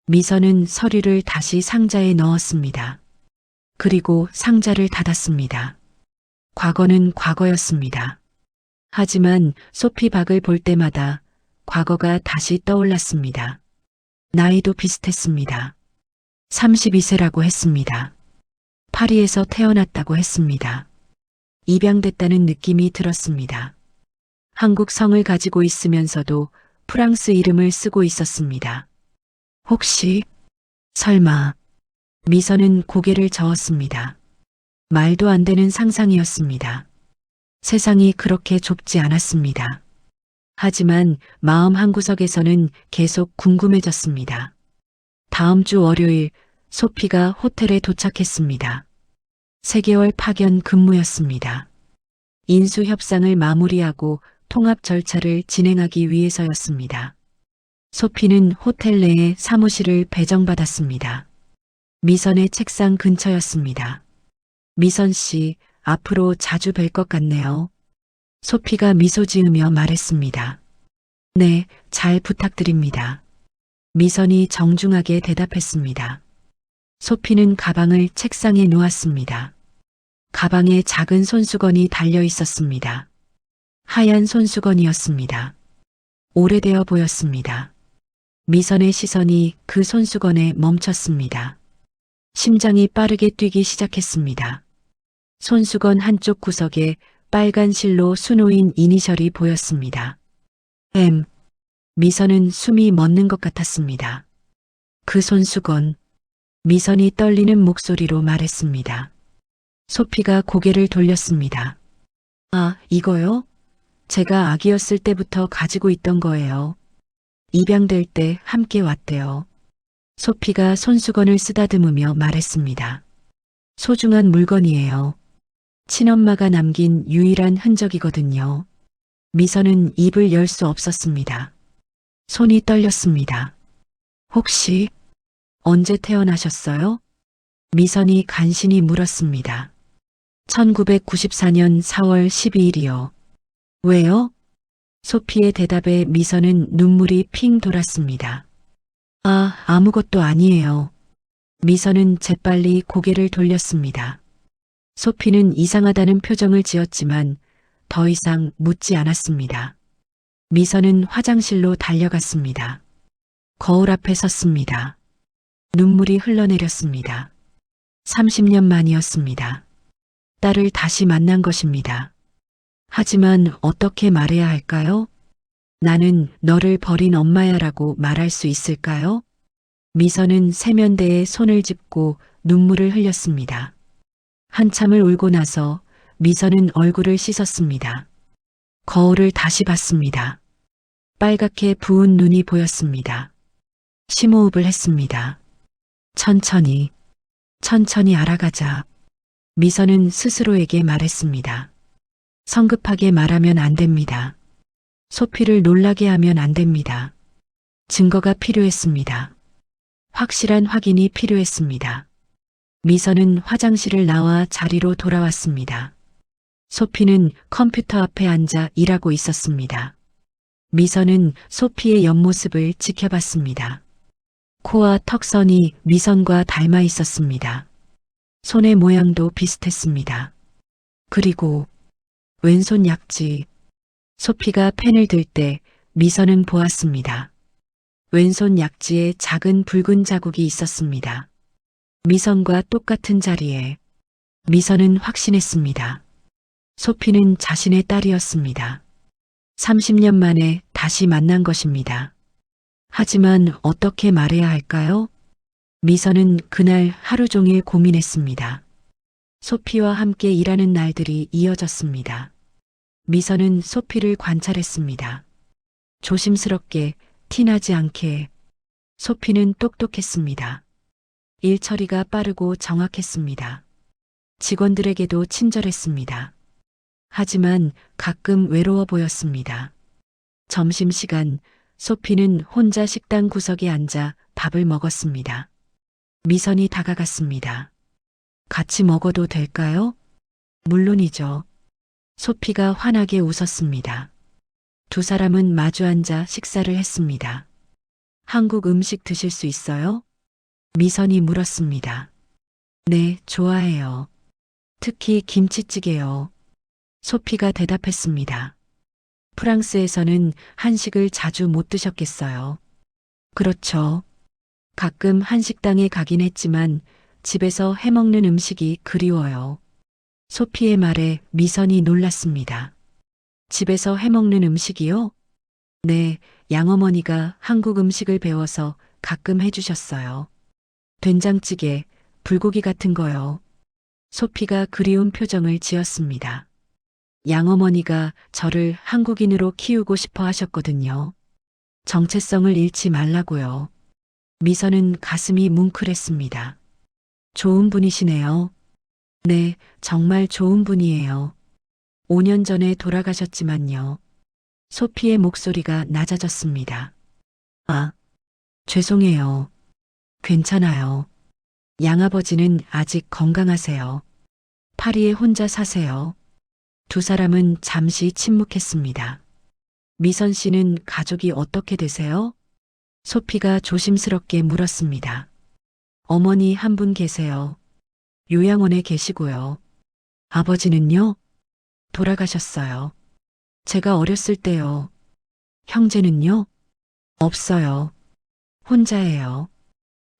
미선은 서류를 다시 상자에 넣었습니다. 그리고 상자를 닫았습니다. 과거는 과거였습니다. 하지만 소피 박을 볼 때마다 과거가 다시 떠올랐습니다. 나이도 비슷했습니다. 32세라고 했습니다. 파리에서 태어났다고 했습니다. 입양됐다는 느낌이 들었습니다. 한국 성을 가지고 있으면서도 프랑스 이름을 쓰고 있었습니다. 혹시, 설마, 미선은 고개를 저었습니다. 말도 안 되는 상상이었습니다. 세상이 그렇게 좁지 않았습니다. 하지만 마음 한구석에서는 계속 궁금해졌습니다. 다음 주 월요일 소피가 호텔에 도착했습니다. 3개월 파견 근무였습니다. 인수 협상을 마무리하고 통합 절차를 진행하기 위해서였습니다. 소피는 호텔 내에 사무실을 배정받았습니다. 미선의 책상 근처였습니다. 미선 씨, 앞으로 자주 뵐 것 같네요. 소피가 미소 지으며 말했습니다. 네, 잘 부탁드립니다. 미선이 정중하게 대답했습니다. 소피는 가방을 책상에 놓았습니다. 가방에 작은 손수건이 달려 있었습니다. 하얀 손수건이었습니다. 오래되어 보였습니다. 미선의 시선이 그 손수건에 멈췄습니다. 심장이 빠르게 뛰기 시작했습니다. 손수건 한쪽 구석에 빨간 실로 수놓인 이니셜이 보였습니다. M. 미선은 숨이 멎는 것 같았습니다. 그 손수건. 미선이 떨리는 목소리로 말했습니다. 소피가 고개를 돌렸습니다. 아, 이거요? 제가 아기였을 때부터 가지고 있던 거예요. 입양될 때 함께 왔대요. 소피가 손수건을 쓰다듬으며 말했습니다. 소중한 물건이에요. 친엄마가 남긴 유일한 흔적이거든요. 미선은 입을 열 수 없었습니다. 손이 떨렸습니다. 혹시 언제 태어나셨어요? 미선이 간신히 물었습니다. 1994년 4월 12일이요. 왜요? 소피의 대답에 미선은 눈물이 핑 돌았습니다. 아, 아무것도 아니에요. 미선은 재빨리 고개를 돌렸습니다. 소피는 이상하다는 표정을 지었지만 더 이상 묻지 않았습니다. 미선은 화장실로 달려갔습니다. 거울 앞에 섰습니다. 눈물이 흘러내렸습니다. 30년 만이었습니다. 딸을 다시 만난 것입니다. 하지만 어떻게 말해야 할까요? 나는 너를 버린 엄마야라고 말할 수 있을까요? 미선은 세면대에 손을 짚고 눈물을 흘렸습니다. 한참을 울고 나서 미선은 얼굴을 씻었습니다. 거울을 다시 봤습니다. 빨갛게 부은 눈이 보였습니다. 심호흡을 했습니다. 천천히 알아가자. 미선은 스스로에게 말했습니다. 성급하게 말하면 안 됩니다. 소피를 놀라게 하면 안 됩니다. 증거가 필요했습니다. 확실한 확인이 필요했습니다. 미선은 화장실을 나와 자리로 돌아왔습니다. 소피는 컴퓨터 앞에 앉아 일하고 있었습니다. 미선은 소피의 옆모습을 지켜봤습니다. 코와 턱선이 미선과 닮아 있었습니다. 손의 모양도 비슷했습니다. 그리고 왼손 약지. 소피가 펜을 들 때 미선은 보았습니다. 왼손 약지에 작은 붉은 자국이 있었습니다. 미선과 똑같은 자리에. 미선은 확신했습니다. 소피는 자신의 딸이었습니다. 30년 만에 다시 만난 것입니다. 하지만 어떻게 말해야 할까요? 미선은 그날 하루 종일 고민했습니다. 소피와 함께 일하는 날들이 이어졌습니다. 미선은 소피를 관찰했습니다. 조심스럽게, 티나지 않게. 소피는 똑똑했습니다. 일 처리가 빠르고 정확했습니다. 직원들에게도 친절했습니다. 하지만 가끔 외로워 보였습니다. 점심시간, 소피는 혼자 식당 구석에 앉아 밥을 먹었습니다. 미선이 다가갔습니다. 같이 먹어도 될까요? 물론이죠. 소피가 환하게 웃었습니다. 두 사람은 마주 앉아 식사를 했습니다. 한국 음식 드실 수 있어요? 미선이 물었습니다. 네, 좋아해요. 특히 김치찌개요. 소피가 대답했습니다. 프랑스에서는 한식을 자주 못 드셨겠어요. 그렇죠. 가끔 한식당에 가긴 했지만 집에서 해먹는 음식이 그리워요. 소피의 말에 미선이 놀랐습니다. 집에서 해먹는 음식이요? 네, 양어머니가 한국 음식을 배워서 가끔 해주셨어요. 된장찌개, 불고기 같은 거요. 소피가 그리운 표정을 지었습니다. 양어머니가 저를 한국인으로 키우고 싶어 하셨거든요. 정체성을 잃지 말라고요. 미선은 가슴이 뭉클했습니다. 좋은 분이시네요. 네, 정말 좋은 분이에요. 5년 전에 돌아가셨지만요. 소피의 목소리가 낮아졌습니다. 아, 죄송해요. 괜찮아요. 양아버지는 아직 건강하세요. 파리에 혼자 사세요. 두 사람은 잠시 침묵했습니다. 미선 씨는 가족이 어떻게 되세요? 소피가 조심스럽게 물었습니다. 어머니 한 분 계세요. 요양원에 계시고요. 아버지는요? 돌아가셨어요. 제가 어렸을 때요. 형제는요? 없어요. 혼자예요.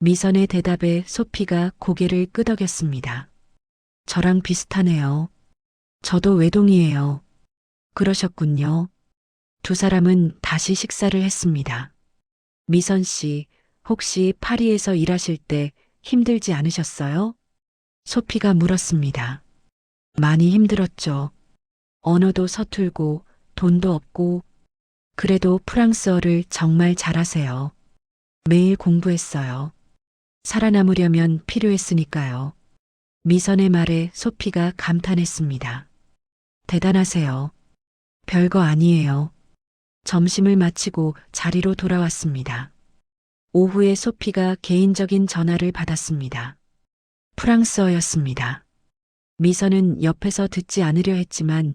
미선의 대답에 소피가 고개를 끄덕였습니다. 저랑 비슷하네요. 저도 외동이에요. 그러셨군요. 두 사람은 다시 식사를 했습니다. 미선 씨, 혹시 파리에서 일하실 때 힘들지 않으셨어요? 소피가 물었습니다. 많이 힘들었죠. 언어도 서툴고 돈도 없고 그래도 프랑스어를 정말 잘하세요. 매일 공부했어요. 살아남으려면 필요했으니까요. 미선의 말에 소피가 감탄했습니다. 대단하세요. 별거 아니에요. 점심을 마치고 자리로 돌아왔습니다. 오후에 소피가 개인적인 전화를 받았습니다. 프랑스어였습니다. 미선은 옆에서 듣지 않으려 했지만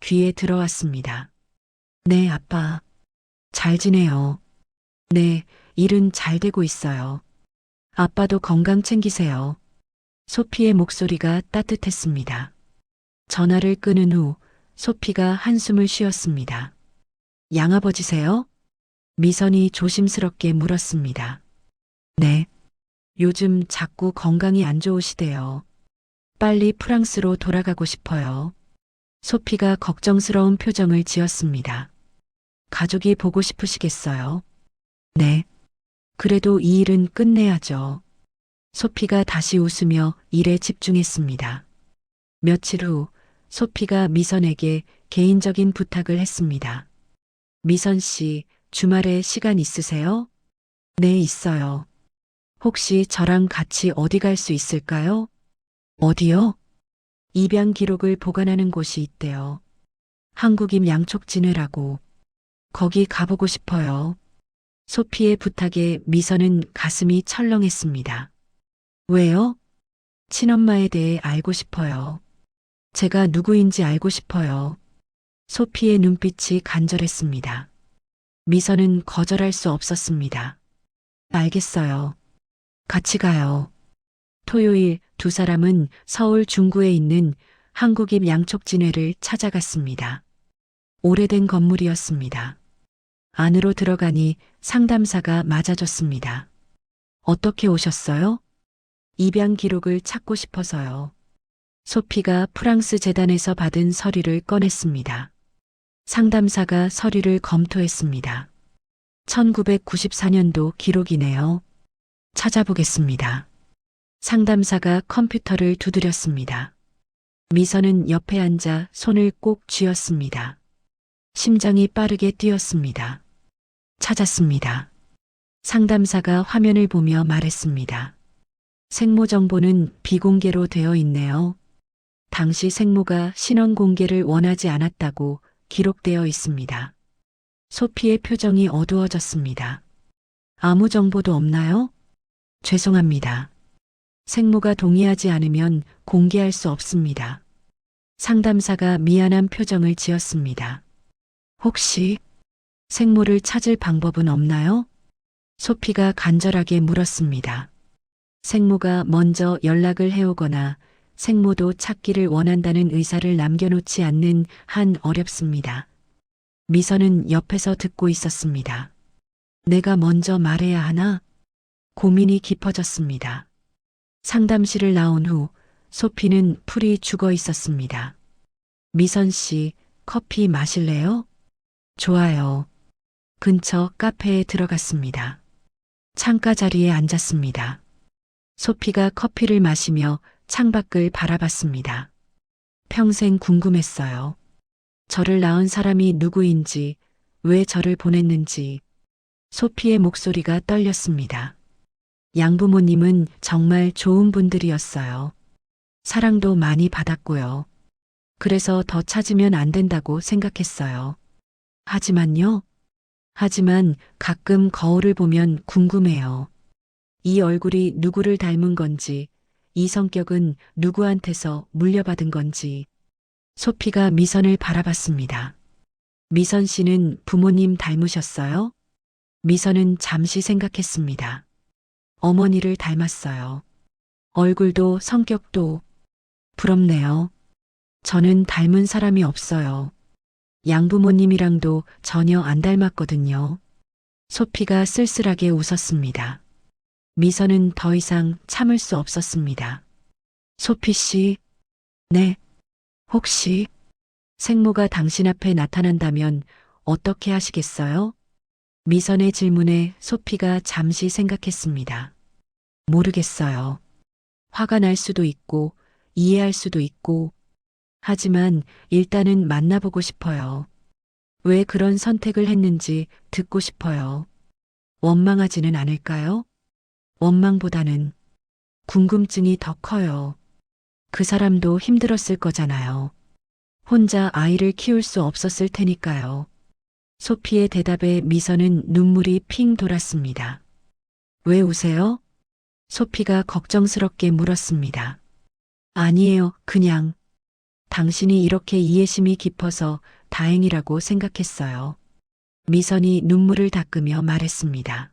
귀에 들어왔습니다. 네, 아빠. 잘 지내요. 네, 일은 잘 되고 있어요. 아빠도 건강 챙기세요. 소피의 목소리가 따뜻했습니다. 전화를 끊은 후 소피가 한숨을 쉬었습니다. 양아버지세요? 미선이 조심스럽게 물었습니다. 네. 요즘 자꾸 건강이 안 좋으시대요. 빨리 프랑스로 돌아가고 싶어요. 소피가 걱정스러운 표정을 지었습니다. 가족이 보고 싶으시겠어요? 네. 그래도 이 일은 끝내야죠. 소피가 다시 웃으며 일에 집중했습니다. 며칠 후 소피가 미선에게 개인적인 부탁을 했습니다. 미선 씨, 주말에 시간 있으세요? 네, 있어요. 혹시 저랑 같이 어디 갈 수 있을까요? 어디요? 입양 기록을 보관하는 곳이 있대요. 한국인 양촉진회라고. 거기 가보고 싶어요. 소피의 부탁에 미선은 가슴이 철렁했습니다. 왜요? 친엄마에 대해 알고 싶어요. 제가 누구인지 알고 싶어요. 소피의 눈빛이 간절했습니다. 미선은 거절할 수 없었습니다. 알겠어요. 같이 가요. 토요일 두 사람은 서울 중구에 있는 한국인 양촉진회를 찾아갔습니다. 오래된 건물이었습니다. 안으로 들어가니 상담사가 맞아줬습니다. 어떻게 오셨어요? 입양 기록을 찾고 싶어서요. 소피가 프랑스 재단에서 받은 서류를 꺼냈습니다. 상담사가 서류를 검토했습니다. 1994년도 기록이네요. 찾아보겠습니다. 상담사가 컴퓨터를 두드렸습니다. 미선은 옆에 앉아 손을 꼭 쥐었습니다. 심장이 빠르게 뛰었습니다. 찾았습니다. 상담사가 화면을 보며 말했습니다. 생모 정보는 비공개로 되어 있네요. 당시 생모가 신원 공개를 원하지 않았다고 기록되어 있습니다. 소피의 표정이 어두워졌습니다. 아무 정보도 없나요? 죄송합니다. 생모가 동의하지 않으면 공개할 수 없습니다. 상담사가 미안한 표정을 지었습니다. 혹시 생모를 찾을 방법은 없나요? 소피가 간절하게 물었습니다. 생모가 먼저 연락을 해오거나 생모도 찾기를 원한다는 의사를 남겨놓지 않는 한 어렵습니다. 미선은 옆에서 듣고 있었습니다. 내가 먼저 말해야 하나? 고민이 깊어졌습니다. 상담실을 나온 후 소피는 풀이 죽어 있었습니다. 미선 씨, 커피 마실래요? 좋아요. 근처 카페에 들어갔습니다. 창가 자리에 앉았습니다. 소피가 커피를 마시며 창밖을 바라봤습니다. 평생 궁금했어요. 저를 낳은 사람이 누구인지, 왜 저를 보냈는지. 소피의 목소리가 떨렸습니다. 양부모님은 정말 좋은 분들이었어요. 사랑도 많이 받았고요. 그래서 더 찾으면 안 된다고 생각했어요. 하지만 가끔 거울을 보면 궁금해요. 이 얼굴이 누구를 닮은 건지, 이 성격은 누구한테서 물려받은 건지. 소피가 미선을 바라봤습니다. 미선 씨는 부모님 닮으셨어요? 미선은 잠시 생각했습니다. 어머니를 닮았어요. 얼굴도 성격도. 부럽네요. 저는 닮은 사람이 없어요. 양부모님이랑도 전혀 안 닮았거든요. 소피가 쓸쓸하게 웃었습니다. 미선은 더 이상 참을 수 없었습니다. 소피 씨, 네, 혹시 생모가 당신 앞에 나타난다면 어떻게 하시겠어요? 미선의 질문에 소피가 잠시 생각했습니다. 모르겠어요. 화가 날 수도 있고, 이해할 수도 있고, 하지만 일단은 만나보고 싶어요. 왜 그런 선택을 했는지 듣고 싶어요. 원망하지는 않을까요? 원망보다는 궁금증이 더 커요. 그 사람도 힘들었을 거잖아요. 혼자 아이를 키울 수 없었을 테니까요. 소피의 대답에 미선은 눈물이 핑 돌았습니다. 왜 우세요? 소피가 걱정스럽게 물었습니다. 아니에요, 그냥. 당신이 이렇게 이해심이 깊어서 다행이라고 생각했어요. 미선이 눈물을 닦으며 말했습니다.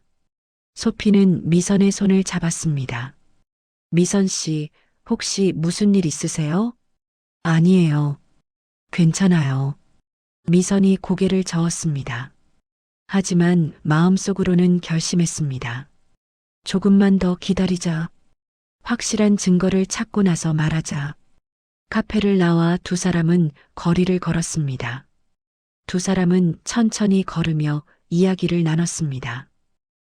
소피는 미선의 손을 잡았습니다. 미선 씨, 혹시 무슨 일 있으세요? 아니에요. 괜찮아요. 미선이 고개를 저었습니다. 하지만 마음속으로는 결심했습니다. 조금만 더 기다리자. 확실한 증거를 찾고 나서 말하자. 카페를 나와 두 사람은 거리를 걸었습니다. 두 사람은 천천히 걸으며 이야기를 나눴습니다.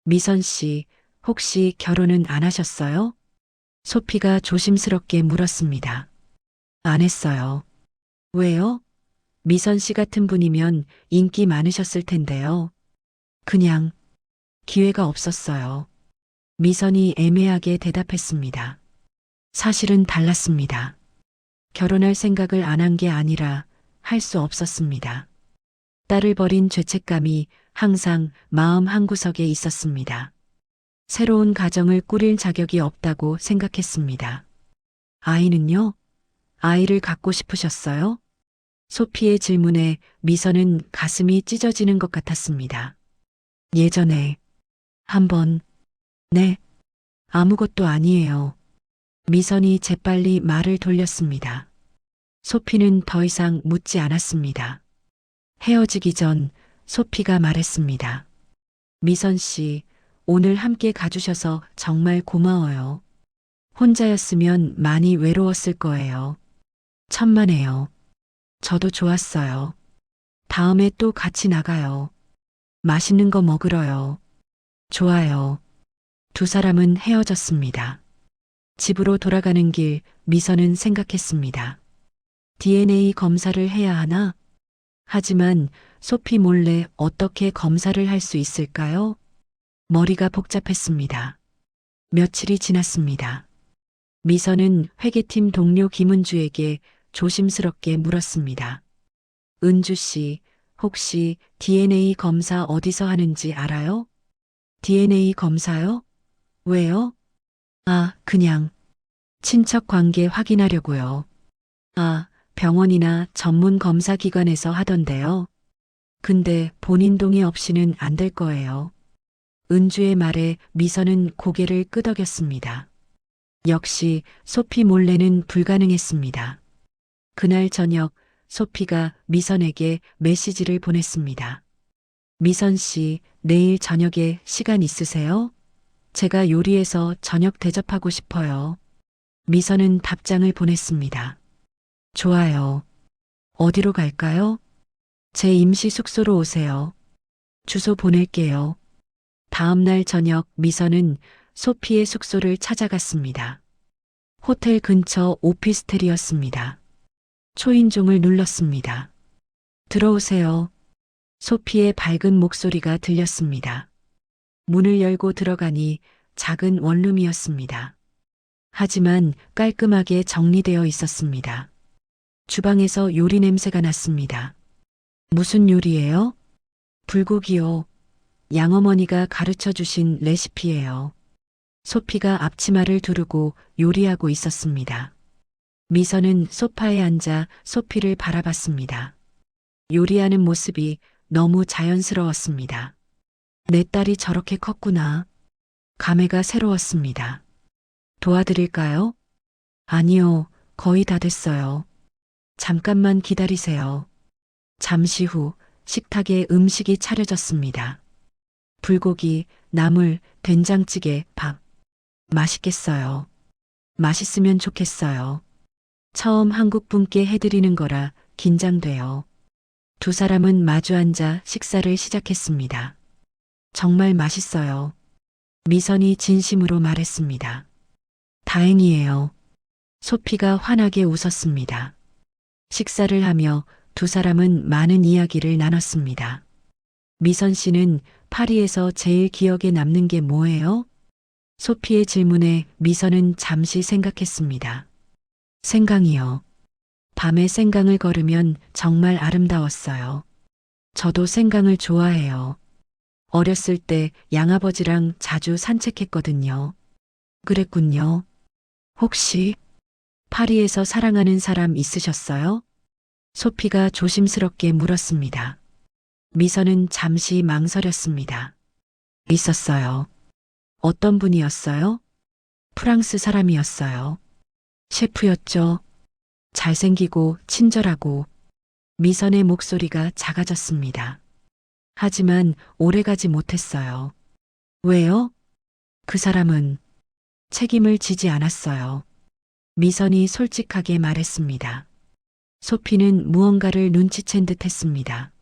미선 씨, 혹시 결혼은 안 하셨어요? 소피가 조심스럽게 물었습니다. 안 했어요. 왜요? 미선 씨 같은 분이면 인기 많으셨을 텐데요. 그냥 기회가 없었어요. 미선이 애매하게 대답했습니다. 사실은 달랐습니다. 결혼할 생각을 안 한 게 아니라 할 수 없었습니다. 딸을 버린 죄책감이 항상 마음 한구석에 있었습니다. 새로운 가정을 꾸릴 자격이 없다고 생각했습니다. 아이는요? 아이를 갖고 싶으셨어요? 소피의 질문에 미선은 가슴이 찢어지는 것 같았습니다. 예전에 한번, 네, 아무것도 아니에요. 미선이 재빨리 말을 돌렸습니다. 소피는 더 이상 묻지 않았습니다. 헤어지기 전 소피가 말했습니다. 미선 씨, 오늘 함께 가주셔서 정말 고마워요. 혼자였으면 많이 외로웠을 거예요. 천만에요. 저도 좋았어요. 다음에 또 같이 나가요. 맛있는 거 먹으러요. 좋아요. 두 사람은 헤어졌습니다. 집으로 돌아가는 길 미선은 생각했습니다. DNA 검사를 해야 하나? 하지만 소피 몰래 어떻게 검사를 할 수 있을까요? 머리가 복잡했습니다. 며칠이 지났습니다. 미선은 회계팀 동료 김은주에게 조심스럽게 물었습니다. 은주 씨, 혹시 DNA 검사 어디서 하는지 알아요? DNA 검사요? 왜요? 아, 그냥 친척 관계 확인하려고요. 아, 병원이나 전문 검사 기관에서 하던데요. 근데 본인 동의 없이는 안 될 거예요. 은주의 말에 미선은 고개를 끄덕였습니다. 역시 소피 몰래는 불가능했습니다. 그날 저녁 소피가 미선에게 메시지를 보냈습니다. 미선 씨, 내일 저녁에 시간 있으세요? 제가 요리해서 저녁 대접하고 싶어요. 미선은 답장을 보냈습니다. 좋아요. 어디로 갈까요? 제 임시 숙소로 오세요. 주소 보낼게요. 다음 날 저녁 미선은 소피의 숙소를 찾아갔습니다. 호텔 근처 오피스텔이었습니다. 초인종을 눌렀습니다. 들어오세요. 소피의 밝은 목소리가 들렸습니다. 문을 열고 들어가니 작은 원룸이었습니다. 하지만 깔끔하게 정리되어 있었습니다. 주방에서 요리 냄새가 났습니다. 무슨 요리예요? 불고기요. 양어머니가 가르쳐 주신 레시피예요. 소피가 앞치마를 두르고 요리하고 있었습니다. 미선은 소파에 앉아 소피를 바라봤습니다. 요리하는 모습이 너무 자연스러웠습니다. 내 딸이 저렇게 컸구나. 감회가 새로웠습니다. 도와드릴까요? 아니요, 거의 다 됐어요. 잠깐만 기다리세요. 잠시 후 식탁에 음식이 차려졌습니다. 불고기, 나물, 된장찌개, 밥. 맛있겠어요. 맛있으면 좋겠어요. 처음 한국 분께 해드리는 거라 긴장돼요. 두 사람은 마주 앉아 식사를 시작했습니다. 정말 맛있어요. 미선이 진심으로 말했습니다. 다행이에요. 소피가 환하게 웃었습니다. 식사를 하며 두 사람은 많은 이야기를 나눴습니다. 미선 씨는 파리에서 제일 기억에 남는 게 뭐예요? 소피의 질문에 미선은 잠시 생각했습니다. 생강이요. 밤에 생강을 걸으면 정말 아름다웠어요. 저도 생강을 좋아해요. 어렸을 때 양아버지랑 자주 산책했거든요. 그랬군요. 혹시 파리에서 사랑하는 사람 있으셨어요? 소피가 조심스럽게 물었습니다. 미선은 잠시 망설였습니다. 있었어요. 어떤 분이었어요? 프랑스 사람이었어요. 셰프였죠. 잘생기고 친절하고. 미선의 목소리가 작아졌습니다. 하지만 오래가지 못했어요. 왜요? 그 사람은 책임을 지지 않았어요. 미선이 솔직하게 말했습니다. 소피는 무언가를 눈치챈 듯 했습니다.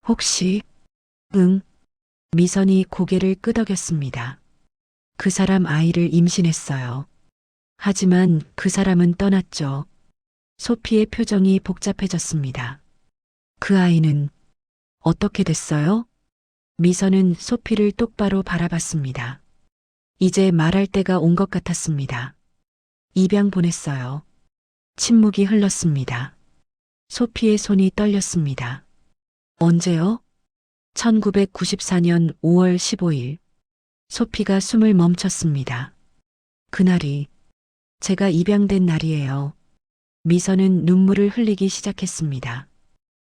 혹시? 응. 미선이 고개를 끄덕였습니다. 그 사람 아이를 임신했어요. 하지만 그 사람은 떠났죠. 소피의 표정이 복잡해졌습니다. 그 아이는 어떻게 됐어요? 미선은 소피를 똑바로 바라봤습니다. 이제 말할 때가 온 것 같았습니다. 입양 보냈어요. 침묵이 흘렀습니다. 소피의 손이 떨렸습니다. 언제요? 1994년 5월 15일. 소피가 숨을 멈췄습니다. 그날이 제가 입양된 날이에요. 미선은 눈물을 흘리기 시작했습니다.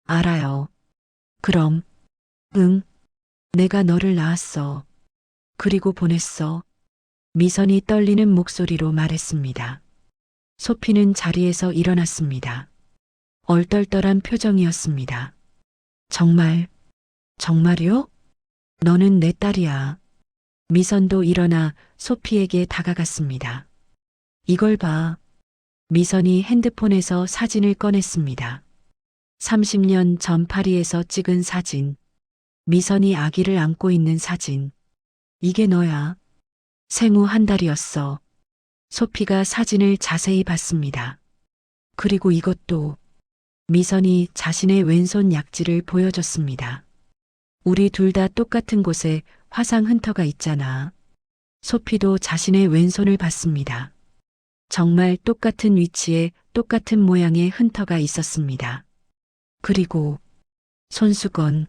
알아요. 그럼, 응, 내가 너를 낳았어. 그리고 보냈어. 미선이 떨리는 목소리로 말했습니다. 소피는 자리에서 일어났습니다. 얼떨떨한 표정이었습니다. 정말, 정말요? 너는 내 딸이야. 미선도 일어나 소피에게 다가갔습니다. 이걸 봐. 미선이 핸드폰에서 사진을 꺼냈습니다. 30년 전 파리에서 찍은 사진. 미선이 아기를 안고 있는 사진. 이게 너야. 생후 한 달이었어. 소피가 사진을 자세히 봤습니다. 그리고 이것도. 미선이 자신의 왼손 약지를 보여줬습니다. 우리 둘 다 똑같은 곳에 화상 흔터가 있잖아. 소피도 자신의 왼손을 봤습니다. 정말 똑같은 위치에 똑같은 모양의 흔터가 있었습니다. 그리고 손수건.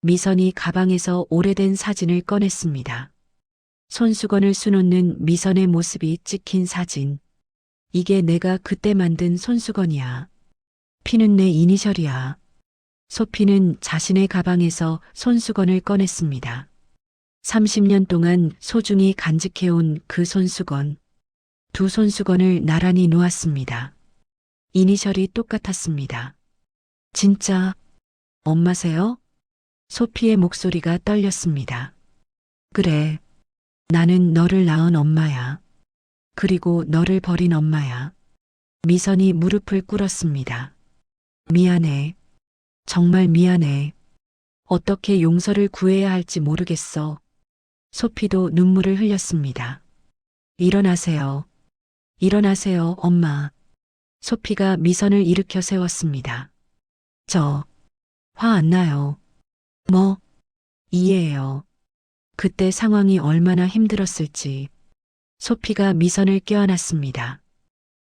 미선이 가방에서 오래된 사진을 꺼냈습니다. 손수건을 수놓는 미선의 모습이 찍힌 사진. 이게 내가 그때 만든 손수건이야. 피는 내 이니셜이야. 소피는 자신의 가방에서 손수건을 꺼냈습니다. 30년 동안 소중히 간직해온 그 손수건. 두 손수건을 나란히 놓았습니다. 이니셜이 똑같았습니다. 진짜 엄마세요? 소피의 목소리가 떨렸습니다. 그래. 나는 너를 낳은 엄마야. 그리고 너를 버린 엄마야. 미선이 무릎을 꿇었습니다. 미안해. 정말 미안해. 어떻게 용서를 구해야 할지 모르겠어. 소피도 눈물을 흘렸습니다. 일어나세요. 일어나세요, 엄마. 소피가 미선을 일으켜 세웠습니다. 저, 화 안 나요. 뭐, 이해해요. 그때 상황이 얼마나 힘들었을지. 소피가 미선을 껴안았습니다.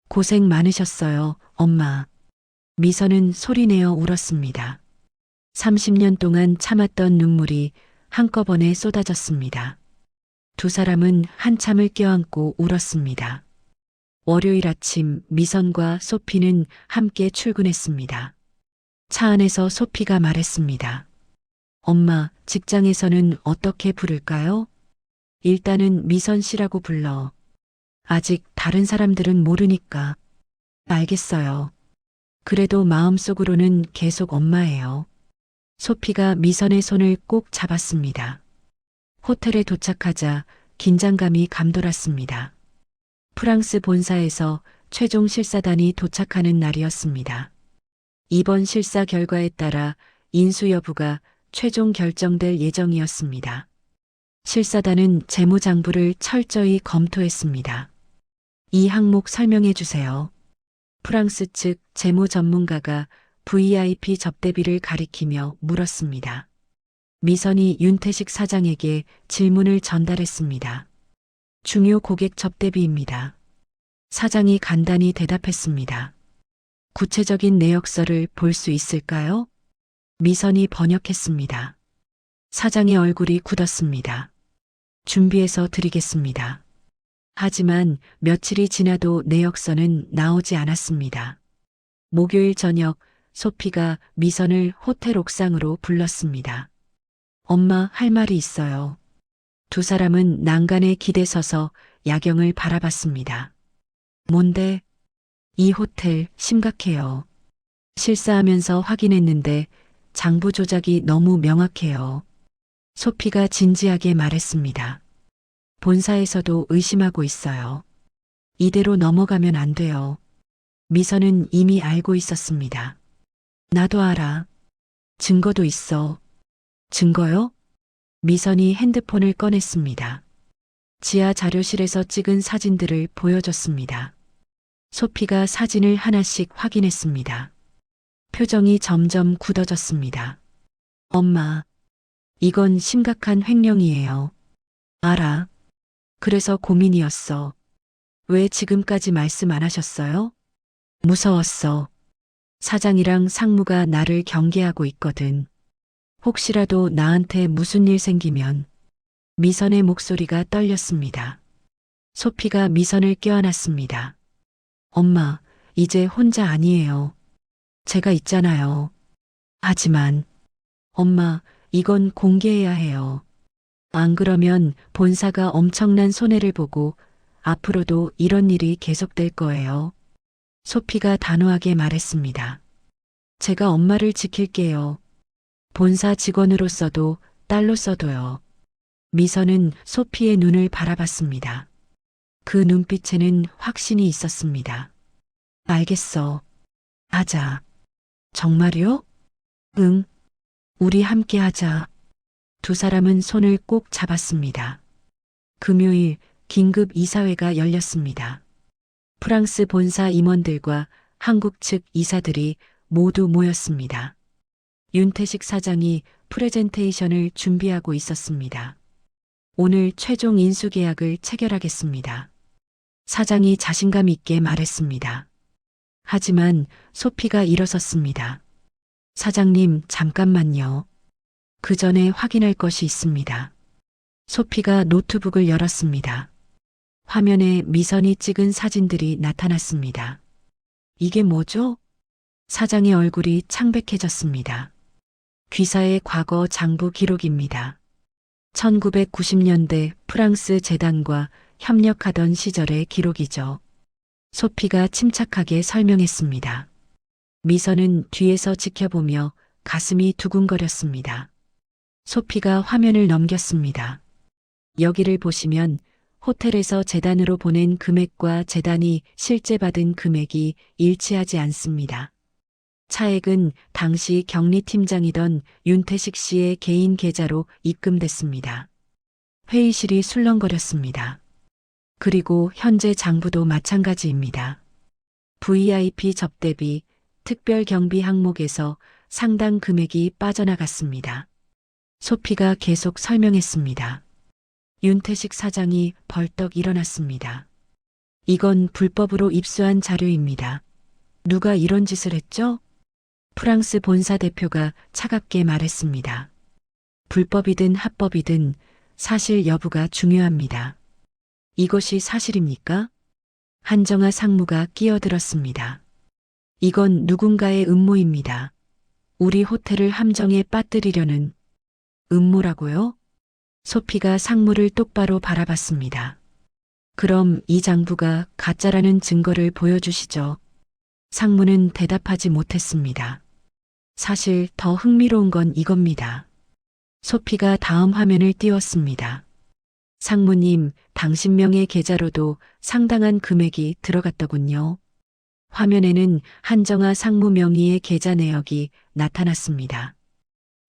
고생 많으셨어요, 엄마. 미선은 소리내어 울었습니다. 30년 동안 참았던 눈물이 한꺼번에 쏟아졌습니다. 두 사람은 한참을 껴안고 울었습니다. 월요일 아침 미선과 소피는 함께 출근했습니다. 차 안에서 소피가 말했습니다. 엄마, 직장에서는 어떻게 부를까요? 일단은 미선 씨라고 불러. 아직 다른 사람들은 모르니까. 알겠어요. 그래도 마음속으로는 계속 엄마예요. 소피가 미선의 손을 꼭 잡았습니다. 호텔에 도착하자 긴장감이 감돌았습니다. 프랑스 본사에서 최종 실사단이 도착하는 날이었습니다. 이번 실사 결과에 따라 인수 여부가 최종 결정될 예정이었습니다. 실사단은 재무장부를 철저히 검토했습니다. 이 항목 설명해 주세요. 프랑스 측 재무 전문가가 VIP 접대비를 가리키며 물었습니다. 미선이 윤태식 사장에게 질문을 전달했습니다. 중요 고객 접대비입니다. 사장이 간단히 대답했습니다. 구체적인 내역서를 볼 수 있을까요? 미선이 번역했습니다. 사장의 얼굴이 굳었습니다. 준비해서 드리겠습니다. 하지만 며칠이 지나도 내역서는 나오지 않았습니다. 목요일 저녁 소피가 미선을 호텔 옥상으로 불렀습니다. 엄마, 할 말이 있어요. 두 사람은 난간에 기대 서서 야경을 바라봤습니다. 뭔데? 이 호텔 심각해요. 실사하면서 확인했는데 장부 조작이 너무 명확해요. 소피가 진지하게 말했습니다. 본사에서도 의심하고 있어요. 이대로 넘어가면 안 돼요. 미선은 이미 알고 있었습니다. 나도 알아. 증거도 있어. 증거요? 미선이 핸드폰을 꺼냈습니다. 지하 자료실에서 찍은 사진들을 보여줬습니다. 소피가 사진을 하나씩 확인했습니다. 표정이 점점 굳어졌습니다. 엄마, 이건 심각한 횡령이에요. 알아. 그래서 고민이었어. 왜 지금까지 말씀 안 하셨어요? 무서웠어. 사장이랑 상무가 나를 경계하고 있거든. 혹시라도 나한테 무슨 일 생기면. 미선의 목소리가 떨렸습니다. 소피가 미선을 껴안았습니다. 엄마, 이제 혼자 아니에요. 제가 있잖아요. 하지만, 엄마, 이건 공개해야 해요. 안 그러면 본사가 엄청난 손해를 보고 앞으로도 이런 일이 계속될 거예요. 소피가 단호하게 말했습니다. 제가 엄마를 지킬게요. 본사 직원으로서도 딸로서도요. 미선은 소피의 눈을 바라봤습니다. 그 눈빛에는 확신이 있었습니다. 알겠어. 하자. 정말요? 응. 우리 함께 하자. 두 사람은 손을 꼭 잡았습니다. 금요일 긴급 이사회가 열렸습니다. 프랑스 본사 임원들과 한국 측 이사들이 모두 모였습니다. 윤태식 사장이 프레젠테이션을 준비하고 있었습니다. 오늘 최종 인수 계약을 체결하겠습니다. 사장이 자신감 있게 말했습니다. 하지만 소피가 일어섰습니다. 사장님, 잠깐만요. 그 전에 확인할 것이 있습니다. 소피가 노트북을 열었습니다. 화면에 미선이 찍은 사진들이 나타났습니다. 이게 뭐죠? 사장의 얼굴이 창백해졌습니다. 귀사의 과거 장부 기록입니다. 1990년대 프랑스 재단과 협력하던 시절의 기록이죠. 소피가 침착하게 설명했습니다. 미선은 뒤에서 지켜보며 가슴이 두근거렸습니다. 소피가 화면을 넘겼습니다. 여기를 보시면 호텔에서 재단으로 보낸 금액과 재단이 실제 받은 금액이 일치하지 않습니다. 차액은 당시 격리팀장이던 윤태식 씨의 개인 계좌로 입금됐습니다. 회의실이 술렁거렸습니다. 그리고 현재 장부도 마찬가지입니다. VIP 접대비, 특별 경비 항목에서 상당 금액이 빠져나갔습니다. 소피가 계속 설명했습니다. 윤태식 사장이 벌떡 일어났습니다. 이건 불법으로 입수한 자료입니다. 누가 이런 짓을 했죠? 프랑스 본사 대표가 차갑게 말했습니다. 불법이든 합법이든 사실 여부가 중요합니다. 이것이 사실입니까? 한정아 상무가 끼어들었습니다. 이건 누군가의 음모입니다. 우리 호텔을 함정에 빠뜨리려는 음모라고요? 소피가 상무를 똑바로 바라봤습니다. 그럼 이 장부가 가짜라는 증거를 보여주시죠. 상무는 대답하지 못했습니다. 사실 더 흥미로운 건 이겁니다. 소피가 다음 화면을 띄웠습니다. 상무님, 당신 명의 계좌로도 상당한 금액이 들어갔더군요. 화면에는 한정아 상무 명의의 계좌 내역이 나타났습니다.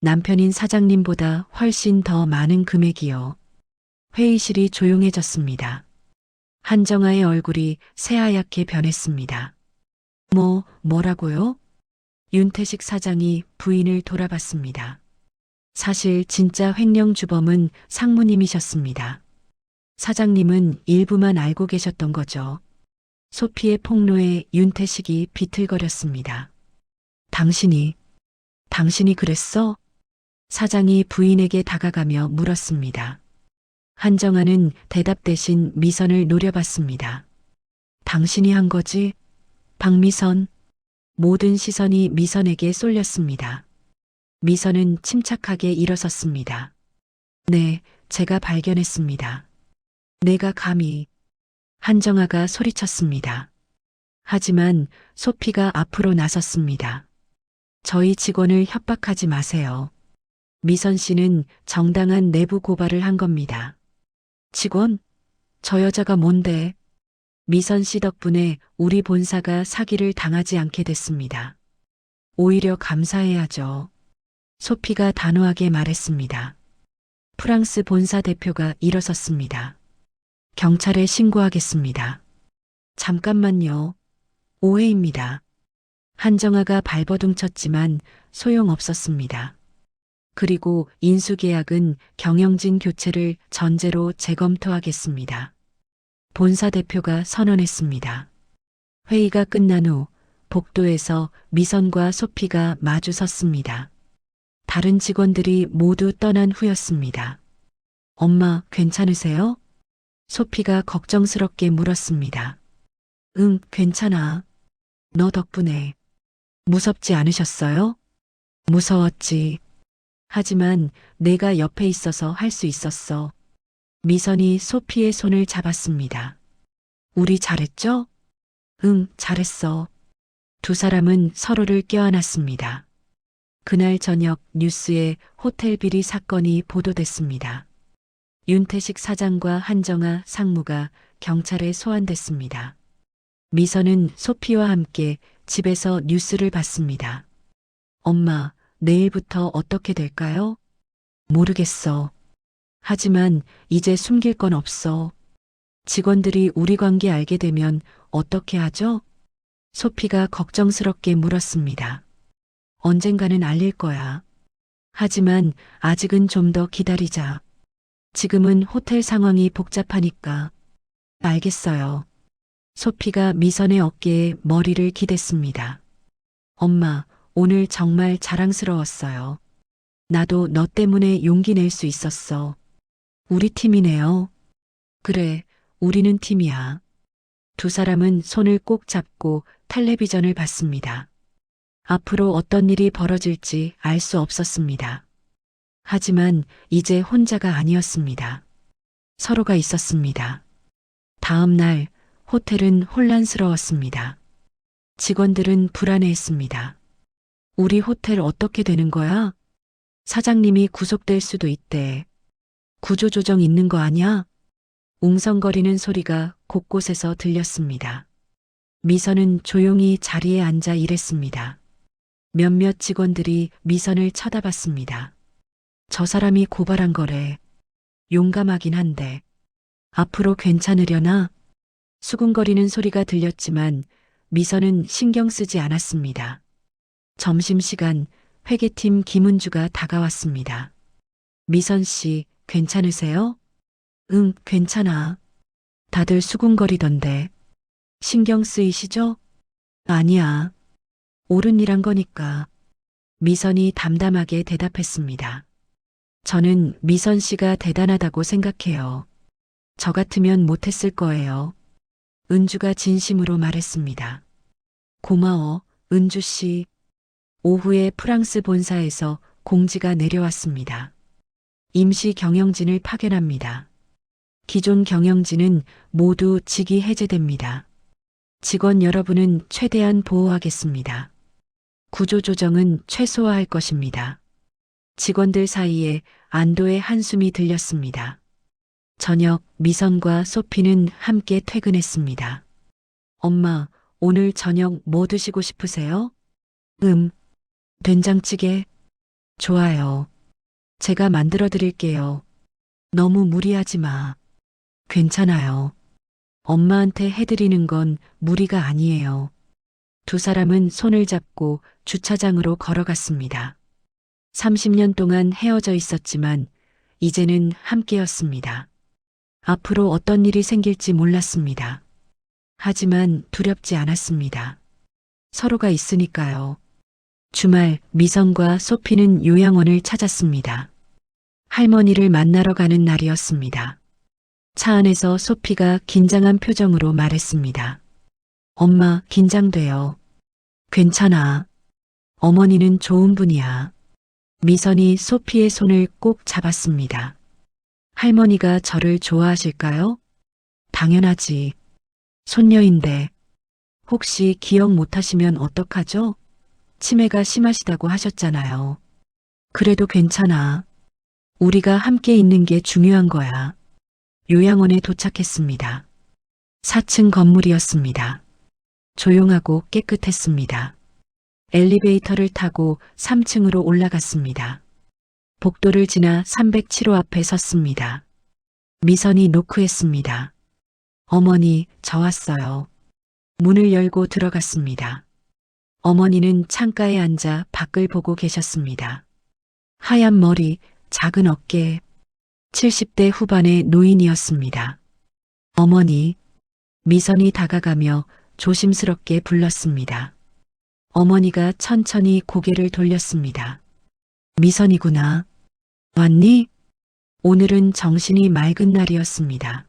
남편인 사장님보다 훨씬 더 많은 금액이요. 회의실이 조용해졌습니다. 한정아의 얼굴이 새하얗게 변했습니다. 뭐라고요? 윤태식 사장이 부인을 돌아봤습니다. 사실 진짜 횡령 주범은 상무님이셨습니다. 사장님은 일부만 알고 계셨던 거죠. 소피의 폭로에 윤태식이 비틀거렸습니다. 당신이 그랬어? 사장이 부인에게 다가가며 물었습니다. 한정아는 대답 대신 미선을 노려봤습니다. 당신이 한 거지? 박미선. 모든 시선이 미선에게 쏠렸습니다. 미선은 침착하게 일어섰습니다. 네, 제가 발견했습니다. 내가 감히. 한정아가 소리쳤습니다. 하지만 소피가 앞으로 나섰습니다. 저희 직원을 협박하지 마세요. 미선 씨는 정당한 내부 고발을 한 겁니다. 직원? 저 여자가 뭔데? 미선 씨 덕분에 우리 본사가 사기를 당하지 않게 됐습니다. 오히려 감사해야죠. 소피가 단호하게 말했습니다. 프랑스 본사 대표가 일어섰습니다. 경찰에 신고하겠습니다. 잠깐만요. 오해입니다. 한정아가 발버둥 쳤지만 소용없었습니다. 그리고 인수계약은 경영진 교체를 전제로 재검토하겠습니다. 본사 대표가 선언했습니다. 회의가 끝난 후 복도에서 미선과 소피가 마주 섰습니다. 다른 직원들이 모두 떠난 후였습니다. 엄마, 괜찮으세요? 소피가 걱정스럽게 물었습니다. 응, 괜찮아. 너 덕분에. 무섭지 않으셨어요? 무서웠지. 하지만 내가 옆에 있어서 할 수 있었어. 미선이 소피의 손을 잡았습니다. 우리 잘했죠? 응, 잘했어. 두 사람은 서로를 껴안았습니다. 그날 저녁 뉴스에 호텔 비리 사건이 보도됐습니다. 윤태식 사장과 한정아 상무가 경찰에 소환됐습니다. 미선은 소피와 함께 집에서 뉴스를 봤습니다. 엄마, 내일부터 어떻게 될까요? 모르겠어. 하지만 이제 숨길 건 없어. 직원들이 우리 관계 알게 되면 어떻게 하죠? 소피가 걱정스럽게 물었습니다. 언젠가는 알릴 거야. 하지만 아직은 좀 더 기다리자. 지금은 호텔 상황이 복잡하니까. 알겠어요. 소피가 미선의 어깨에 머리를 기댔습니다. 엄마, 오늘 정말 자랑스러웠어요. 나도 너 때문에 용기 낼 수 있었어. 우리 팀이네요. 그래, 우리는 팀이야. 두 사람은 손을 꼭 잡고 텔레비전을 봤습니다. 앞으로 어떤 일이 벌어질지 알 수 없었습니다. 하지만 이제 혼자가 아니었습니다. 서로가 있었습니다. 다음 날 호텔은 혼란스러웠습니다. 직원들은 불안해했습니다. 우리 호텔 어떻게 되는 거야? 사장님이 구속될 수도 있대. 구조조정 있는 거 아니야? 웅성거리는 소리가 곳곳에서 들렸습니다. 미선은 조용히 자리에 앉아 일했습니다. 몇몇 직원들이 미선을 쳐다봤습니다. 저 사람이 고발한 거래. 용감하긴 한데. 앞으로 괜찮으려나? 수군거리는 소리가 들렸지만 미선은 신경 쓰지 않았습니다. 점심시간 회계팀 김은주가 다가왔습니다. 미선 씨, 괜찮으세요? 응, 괜찮아. 다들 수군거리던데. 신경 쓰이시죠? 아니야. 옳은 일 한 거니까. 미선이 담담하게 대답했습니다. 저는 미선 씨가 대단하다고 생각해요. 저 같으면 못했을 거예요. 은주가 진심으로 말했습니다. 고마워, 은주 씨. 오후에 프랑스 본사에서 공지가 내려왔습니다. 임시 경영진을 파견합니다. 기존 경영진은 모두 직위 해제됩니다. 직원 여러분은 최대한 보호하겠습니다. 구조조정은 최소화할 것입니다. 직원들 사이에 안도의 한숨이 들렸습니다. 저녁 미선과 소피는 함께 퇴근했습니다. 엄마, 오늘 저녁 뭐 드시고 싶으세요? 된장찌개. 좋아요. 제가 만들어 드릴게요. 너무 무리하지 마. 괜찮아요. 엄마한테 해드리는 건 무리가 아니에요. 두 사람은 손을 잡고 주차장으로 걸어갔습니다. 30년 동안 헤어져 있었지만 이제는 함께였습니다. 앞으로 어떤 일이 생길지 몰랐습니다. 하지만 두렵지 않았습니다. 서로가 있으니까요. 주말 미선과 소피는 요양원을 찾았습니다. 할머니를 만나러 가는 날이었습니다. 차 안에서 소피가 긴장한 표정으로 말했습니다. 엄마, 긴장돼요. 괜찮아. 어머니는 좋은 분이야. 미선이 소피의 손을 꼭 잡았습니다. 할머니가 저를 좋아하실까요? 당연하지. 손녀인데. 혹시 기억 못하시면 어떡하죠? 치매가 심하시다고 하셨잖아요. 그래도 괜찮아. 우리가 함께 있는 게 중요한 거야. 요양원에 도착했습니다. 4층 건물이었습니다. 조용하고 깨끗했습니다. 엘리베이터를 타고 3층으로 올라갔습니다. 복도를 지나 307호 앞에 섰습니다. 미선이 노크했습니다. 어머니, 저 왔어요. 문을 열고 들어갔습니다. 어머니는 창가에 앉아 밖을 보고 계셨습니다. 하얀 머리, 작은 어깨, 70대 후반의 노인이었습니다. 어머니, 미선이 다가가며 조심스럽게 불렀습니다. 어머니가 천천히 고개를 돌렸습니다. 미선이구나. 왔니? 오늘은 정신이 맑은 날이었습니다.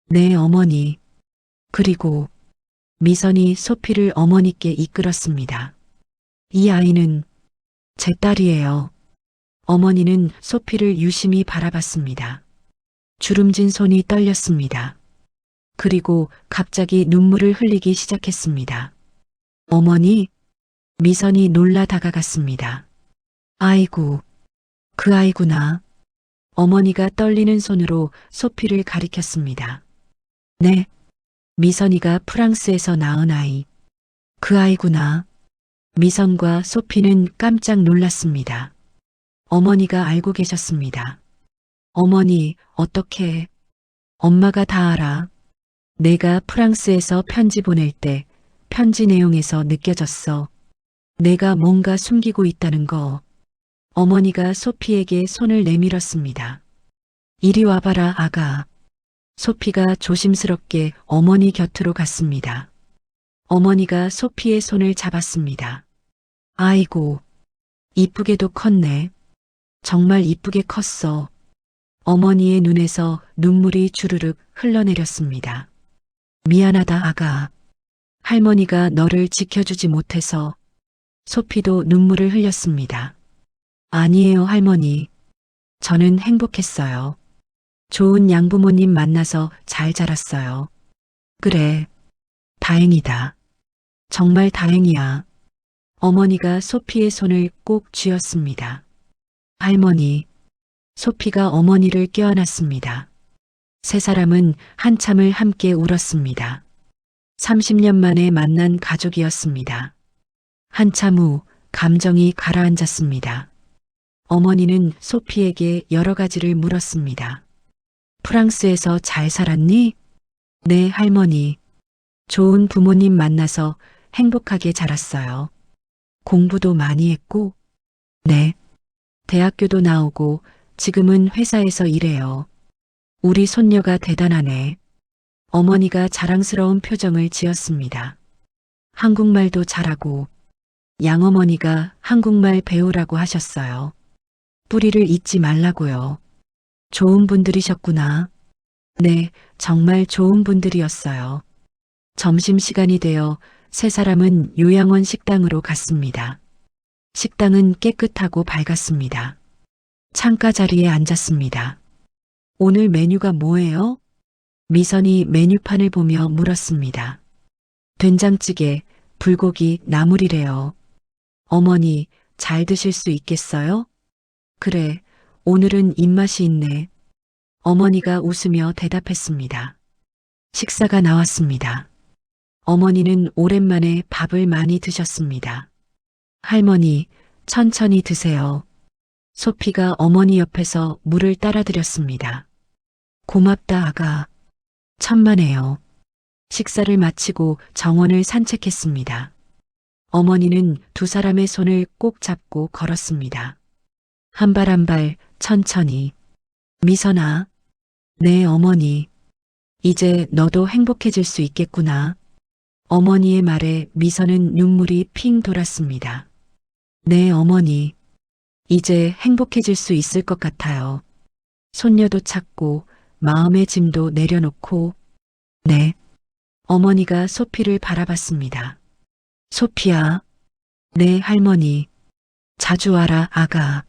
네, 어머니. 그리고 미선이 소피를 어머니께 이끌었습니다. 이 아이는 제 딸이에요. 어머니는 소피를 유심히 바라봤습니다. 주름진 손이 떨렸습니다. 그리고 갑자기 눈물을 흘리기 시작했습니다. 어머니? 미선이 놀라 다가갔습니다. 아이고, 그 아이구나. 어머니가 떨리는 손으로 소피를 가리켰습니다. 네. 미선이가 프랑스에서 낳은 아이. 그 아이구나. 미선과 소피는 깜짝 놀랐습니다. 어머니가 알고 계셨습니다. 어머니, 어떻게? 엄마가 다 알아. 내가 프랑스에서 편지 보낼 때 편지 내용에서 느껴졌어. 내가 뭔가 숨기고 있다는 거. 어머니가 소피에게 손을 내밀었습니다. 이리 와봐라, 아가. 소피가 조심스럽게 어머니 곁으로 갔습니다. 어머니가 소피의 손을 잡았습니다. 아이고, 이쁘게도 컸네. 정말 이쁘게 컸어. 어머니의 눈에서 눈물이 주르륵 흘러내렸습니다. 미안하다, 아가. 할머니가 너를 지켜주지 못해서. 소피도 눈물을 흘렸습니다. 아니에요, 할머니. 저는 행복했어요. 좋은 양부모님 만나서 잘 자랐어요. 그래. 다행이다. 정말 다행이야. 어머니가 소피의 손을 꼭 쥐었습니다. 할머니. 소피가 어머니를 껴안았습니다. 세 사람은 한참을 함께 울었습니다. 30년 만에 만난 가족이었습니다. 한참 후 감정이 가라앉았습니다. 어머니는 소피에게 여러 가지를 물었습니다. 프랑스에서 잘 살았니? 네, 할머니. 좋은 부모님 만나서 행복하게 자랐어요. 공부도 많이 했고, 네. 대학교도 나오고 지금은 회사에서 일해요. 우리 손녀가 대단하네. 어머니가 자랑스러운 표정을 지었습니다. 한국말도 잘하고 양어머니가 한국말 배우라고 하셨어요. 뿌리를 잊지 말라고요. 좋은 분들이셨구나. 네, 정말 좋은 분들이었어요. 점심시간이 되어 세 사람은 요양원 식당으로 갔습니다. 식당은 깨끗하고 밝았습니다. 창가 자리에 앉았습니다. 오늘 메뉴가 뭐예요? 미선이 메뉴판을 보며 물었습니다. 된장찌개, 불고기, 나물이래요. 어머니, 잘 드실 수 있겠어요? 그래, 오늘은 입맛이 있네. 어머니가 웃으며 대답했습니다. 식사가 나왔습니다. 어머니는 오랜만에 밥을 많이 드셨습니다. 할머니, 천천히 드세요. 소피가 어머니 옆에서 물을 따라드렸습니다. 고맙다, 아가. 천만에요. 식사를 마치고 정원을 산책했습니다. 어머니는 두 사람의 손을 꼭 잡고 걸었습니다. 한 발 한 발 천천히. 미선아. 네, 어머니. 이제 너도 행복해질 수 있겠구나. 어머니의 말에 미선은 눈물이 핑 돌았습니다. 네, 어머니. 이제 행복해질 수 있을 것 같아요. 손녀도 찾고 마음의 짐도 내려놓고. 네. 어머니가 소피를 바라봤습니다. 소피야. 네, 할머니. 자주 와라, 아가.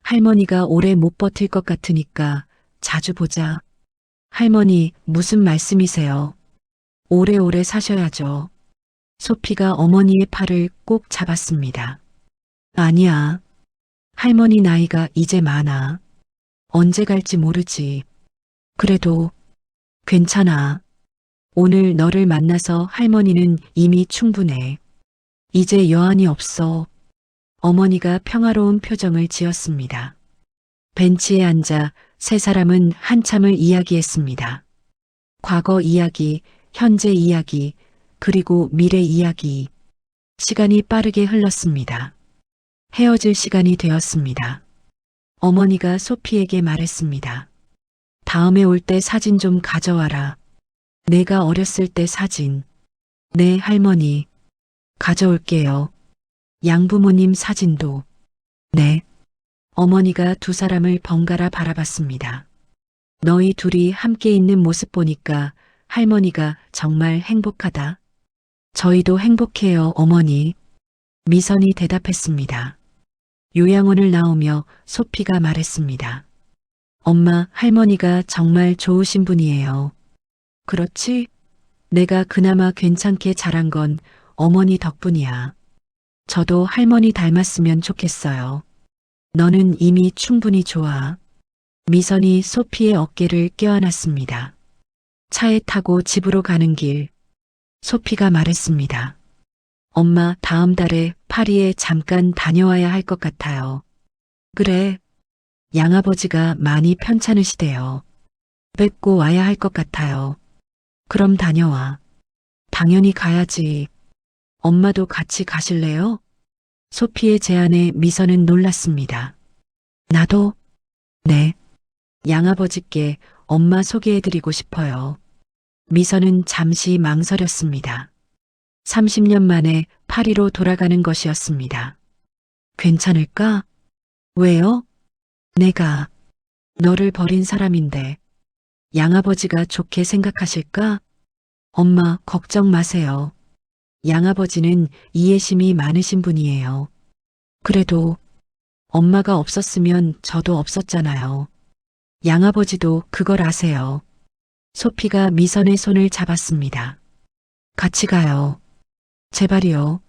할머니가 오래 못 버틸 것 같으니까 자주 보자. 할머니, 무슨 말씀이세요? 오래오래 사셔야죠. 소피가 어머니의 팔을 꼭 잡았습니다. 아니야. 할머니 나이가 이제 많아. 언제 갈지 모르지. 그래도 괜찮아. 오늘 너를 만나서 할머니는 이미 충분해. 이제 여한이 없어. 어머니가 평화로운 표정을 지었습니다. 벤치에 앉아 세 사람은 한참을 이야기했습니다. 과거 이야기, 현재 이야기, 그리고 미래 이야기. 시간이 빠르게 흘렀습니다. 헤어질 시간이 되었습니다. 어머니가 소피에게 말했습니다. 다음에 올 때 사진 좀 가져와라. 내가 어렸을 때 사진. 네, 할머니. 가져올게요. 양부모님 사진도. 네. 어머니가 두 사람을 번갈아 바라봤습니다. 너희 둘이 함께 있는 모습 보니까 할머니가 정말 행복하다. 저희도 행복해요, 어머니. 미선이 대답했습니다. 요양원을 나오며 소피가 말했습니다. 엄마, 할머니가 정말 좋으신 분이에요. 그렇지? 내가 그나마 괜찮게 자란 건 어머니 덕분이야. 저도 할머니 닮았으면 좋겠어요. 너는 이미 충분히 좋아. 미선이 소피의 어깨를 껴안았습니다. 차에 타고 집으로 가는 길, 소피가 말했습니다. 엄마, 다음 달에 파리에 잠깐 다녀와야 할 것 같아요. 그래. 양아버지가 많이 편찮으시대요. 뵙고 와야 할 것 같아요. 그럼 다녀와. 당연히 가야지. 엄마도 같이 가실래요? 소피의 제안에 미선은 놀랐습니다. 나도? 네. 양아버지께 엄마 소개해드리고 싶어요. 미선은 잠시 망설였습니다. 30년 만에 파리로 돌아가는 것이었습니다. 괜찮을까? 왜요? 내가 너를 버린 사람인데 양아버지가 좋게 생각하실까? 엄마, 걱정 마세요. 양아버지는 이해심이 많으신 분이에요. 그래도 엄마가 없었으면 저도 없었잖아요. 양아버지도 그걸 아세요. 소피가 미선의 손을 잡았습니다. 같이 가요. 제발이요.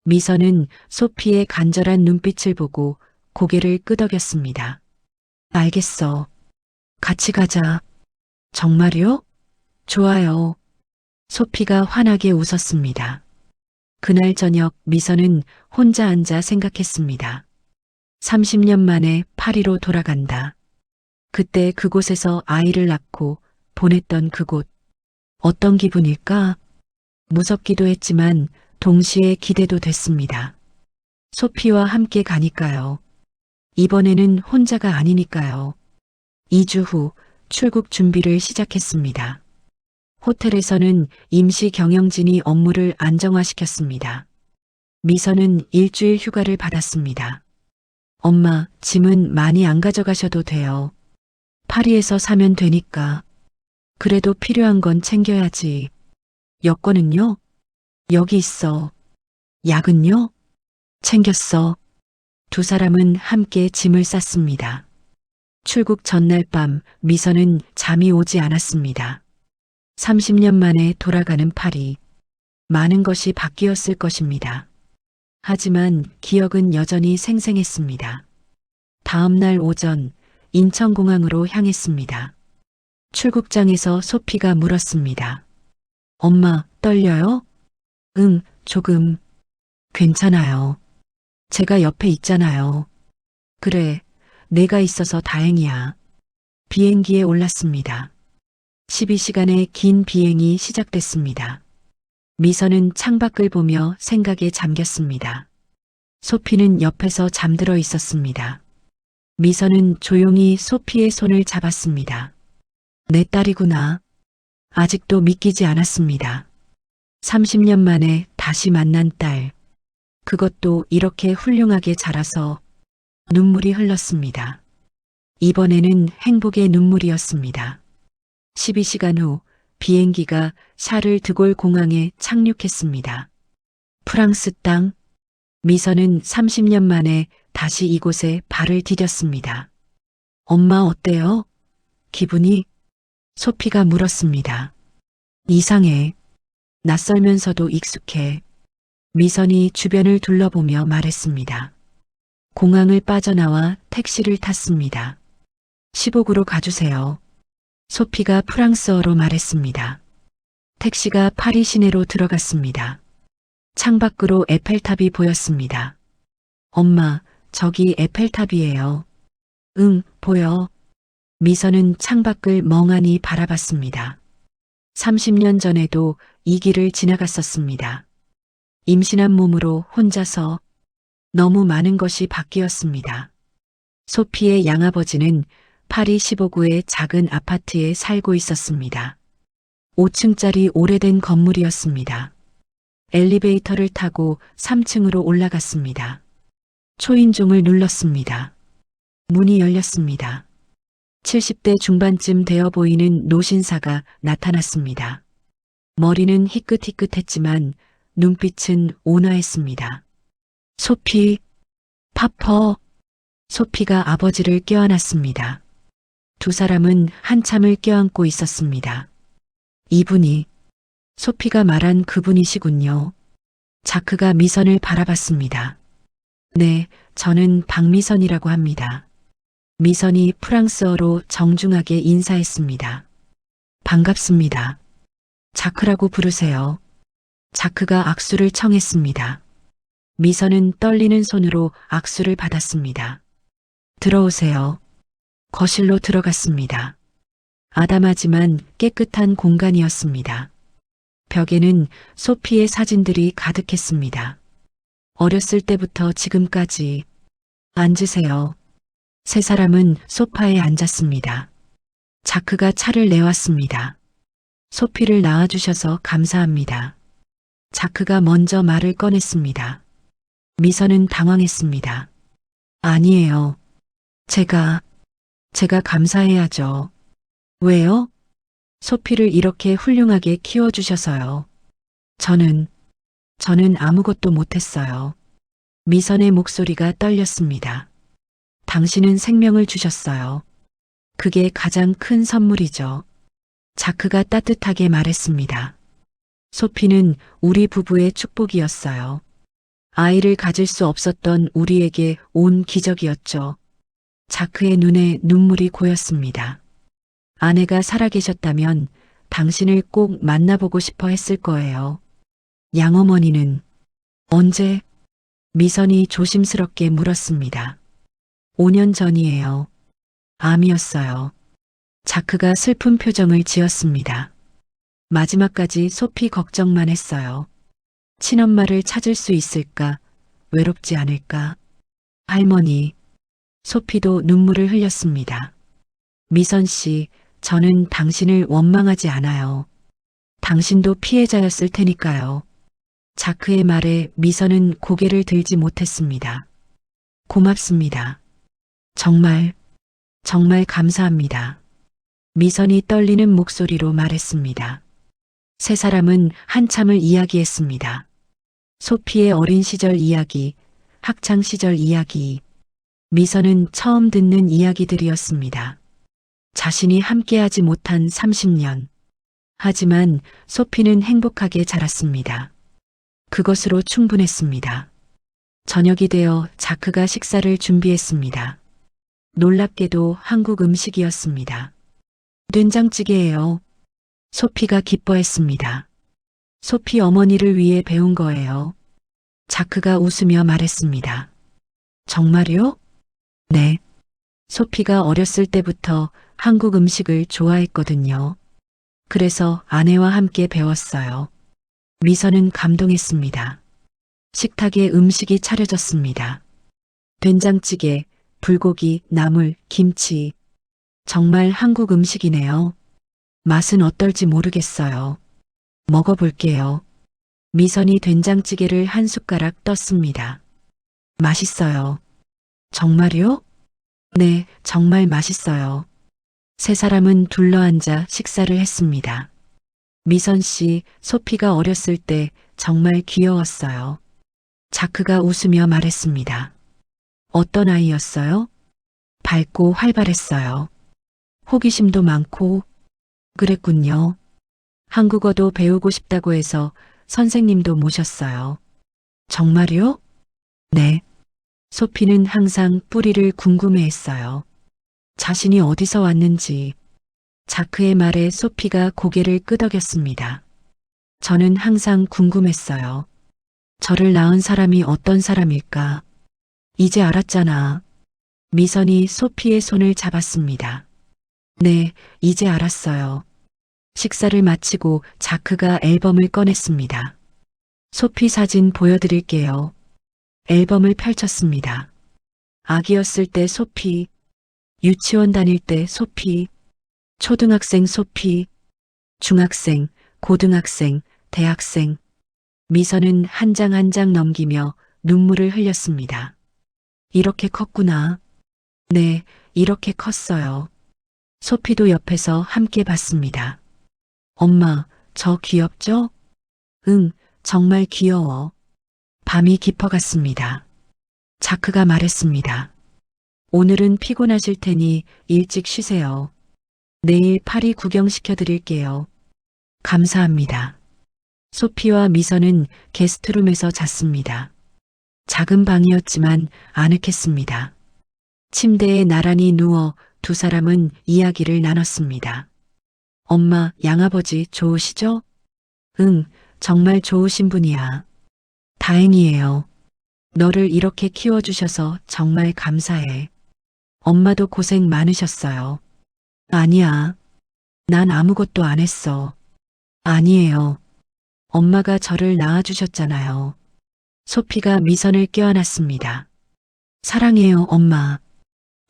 미선은 소피의 간절한 눈빛을 보고 고개를 끄덕였습니다. 알겠어. 같이 가자. 정말요? 좋아요. 소피가 환하게 웃었습니다. 그날 저녁 미선은 혼자 앉아 생각했습니다. 30년 만에 파리로 돌아간다. 그때 그곳에서 아이를 낳고 보냈던 그곳. 어떤 기분일까? 무섭기도 했지만 동시에 기대도 됐습니다. 소피와 함께 가니까요. 이번에는 혼자가 아니니까요. 2주 후 출국 준비를 시작했습니다. 호텔에서는 임시 경영진이 업무를 안정화시켰습니다. 미선은 일주일 휴가를 받았습니다. 엄마, 짐은 많이 안 가져가셔도 돼요. 파리에서 사면 되니까. 그래도 필요한 건 챙겨야지. 여권은요? 여기 있어. 약은요? 챙겼어. 두 사람은 함께 짐을 쌌습니다. 출국 전날 밤 미선은 잠이 오지 않았습니다. 30년 만에 돌아가는 파리. 많은 것이 바뀌었을 것입니다. 하지만 기억은 여전히 생생했습니다. 다음 날 오전 인천공항으로 향했습니다. 출국장에서 소피가 물었습니다. 엄마, 떨려요? 응, 조금. 괜찮아요. 제가 옆에 있잖아요. 그래, 내가 있어서 다행이야. 비행기에 올랐습니다. 12시간의 긴 비행이 시작됐습니다. 미선은 창밖을 보며 생각에 잠겼습니다. 소피는 옆에서 잠들어 있었습니다. 미선은 조용히 소피의 손을 잡았습니다. 내 딸이구나. 아직도 믿기지 않았습니다. 30년 만에 다시 만난 딸. 그것도 이렇게 훌륭하게 자라서 눈물이 흘렀습니다. 이번에는 행복의 눈물이었습니다. 12시간 후 비행기가 샤를 드골 공항에 착륙했습니다. 프랑스 땅. 미선은 30년 만에 다시 이곳에 발을 디뎠습니다. 엄마 어때요? 기분이? 소피가 물었습니다. 이상해. 낯설면서도 익숙해. 미선이 주변을 둘러보며 말했습니다. 공항을 빠져나와 택시를 탔습니다. 시복으로 가주세요. 소피가 프랑스어로 말했습니다. 택시가 파리 시내로 들어갔습니다. 창밖으로 에펠탑이 보였습니다. 엄마, 저기 에펠탑이에요. 응, 보여. 미선은 창밖을 멍하니 바라봤습니다. 30년 전에도 이 길을 지나갔었습니다. 임신한 몸으로 혼자서 너무 많은 것이 바뀌었습니다. 소피의 양아버지는 파리 15구의 작은 아파트에 살고 있었습니다. 5층짜리 오래된 건물이었습니다. 엘리베이터를 타고 3층으로 올라갔습니다. 초인종을 눌렀습니다. 문이 열렸습니다. 70대 중반쯤 되어 보이는 노신사가 나타났습니다. 머리는 희끗희끗했지만 눈빛은 온화했습니다. 소피, 파퍼. 소피가 아버지를 껴안았습니다. 두 사람은 한참을 껴안고 있었습니다. 이분이 소피가 말한 그분이시군요. 자크가 미선을 바라봤습니다. 네, 저는 박미선이라고 합니다. 미선이 프랑스어로 정중하게 인사했습니다. 반갑습니다. 자크라고 부르세요. 자크가 악수를 청했습니다. 미선은 떨리는 손으로 악수를 받았습니다. 들어오세요. 거실로 들어갔습니다. 아담하지만 깨끗한 공간이었습니다. 벽에는 소피의 사진들이 가득했습니다. 어렸을 때부터 지금까지. 앉으세요. 세 사람은 소파에 앉았습니다. 자크가 차를 내왔습니다. 소피를 낳아주셔서 감사합니다. 자크가 먼저 말을 꺼냈습니다. 미선은 당황했습니다. 아니에요. 제가 감사해야죠. 왜요? 소피를 이렇게 훌륭하게 키워주셔서요. 저는 아무것도 못했어요. 미선의 목소리가 떨렸습니다. 당신은 생명을 주셨어요. 그게 가장 큰 선물이죠. 자크가 따뜻하게 말했습니다. 소피는 우리 부부의 축복이었어요. 아이를 가질 수 없었던 우리에게 온 기적이었죠. 자크의 눈에 눈물이 고였습니다. 아내가 살아계셨다면 당신을 꼭 만나보고 싶어 했을 거예요. 양어머니는 언제? 미선이 조심스럽게 물었습니다. 5년 전이에요. 암이었어요. 자크가 슬픈 표정을 지었습니다. 마지막까지 소피 걱정만 했어요. 친엄마를 찾을 수 있을까? 외롭지 않을까? 할머니. 소피도 눈물을 흘렸습니다. 미선 씨, 저는 당신을 원망하지 않아요. 당신도 피해자였을 테니까요. 자크의 말에 미선은 고개를 들지 못했습니다. 고맙습니다. 정말, 정말 감사합니다. 미선이 떨리는 목소리로 말했습니다. 세 사람은 한참을 이야기했습니다. 소피의 어린 시절 이야기, 학창 시절 이야기, 미선은 처음 듣는 이야기들이었습니다. 자신이 함께하지 못한 30년. 하지만 소피는 행복하게 자랐습니다. 그것으로 충분했습니다. 저녁이 되어 자크가 식사를 준비했습니다. 놀랍게도 한국 음식이었습니다. 된장찌개예요. 소피가 기뻐했습니다. 소피 어머니를 위해 배운 거예요. 자크가 웃으며 말했습니다. 정말요? 네. 소피가 어렸을 때부터 한국 음식을 좋아했거든요. 그래서 아내와 함께 배웠어요. 미선은 감동했습니다. 식탁에 음식이 차려졌습니다. 된장찌개, 불고기, 나물, 김치. 정말 한국 음식이네요. 맛은 어떨지 모르겠어요. 먹어볼게요. 미선이 된장찌개를 한 숟가락 떴습니다. 맛있어요. 정말요? 네, 정말 맛있어요. 세 사람은 둘러앉아 식사를 했습니다. 미선 씨, 소피가 어렸을 때 정말 귀여웠어요. 자크가 웃으며 말했습니다. 어떤 아이였어요? 밝고 활발했어요. 호기심도 많고, 그랬군요. 한국어도 배우고 싶다고 해서 선생님도 모셨어요. 정말요? 네. 소피는 항상 뿌리를 궁금해했어요. 자신이 어디서 왔는지. 자크의 말에 소피가 고개를 끄덕였습니다. 저는 항상 궁금했어요. 저를 낳은 사람이 어떤 사람일까? 이제 알았잖아. 미선이 소피의 손을 잡았습니다. 네, 이제 알았어요. 식사를 마치고 자크가 앨범을 꺼냈습니다. 소피 사진 보여드릴게요. 앨범을 펼쳤습니다. 아기였을 때 소피, 유치원 다닐 때 소피, 초등학생 소피, 중학생, 고등학생, 대학생. 미선은 한 장 한 장 넘기며 눈물을 흘렸습니다. 이렇게 컸구나. 네, 이렇게 컸어요. 소피도 옆에서 함께 봤습니다. 엄마, 저 귀엽죠? 응, 정말 귀여워. 밤이 깊어갔습니다. 자크가 말했습니다. 오늘은 피곤하실 테니 일찍 쉬세요. 내일 파리 구경시켜 드릴게요. 감사합니다. 소피와 미선은 게스트룸에서 잤습니다. 작은 방이었지만 아늑했습니다. 침대에 나란히 누워 두 사람은 이야기를 나눴습니다. 엄마, 양아버지 좋으시죠? 응, 정말 좋으신 분이야. 다행이에요. 너를 이렇게 키워주셔서 정말 감사해. 엄마도 고생 많으셨어요. 아니야. 난 아무것도 안 했어. 아니에요. 엄마가 저를 낳아주셨잖아요. 소피가 미선을 껴안았습니다. 사랑해요, 엄마.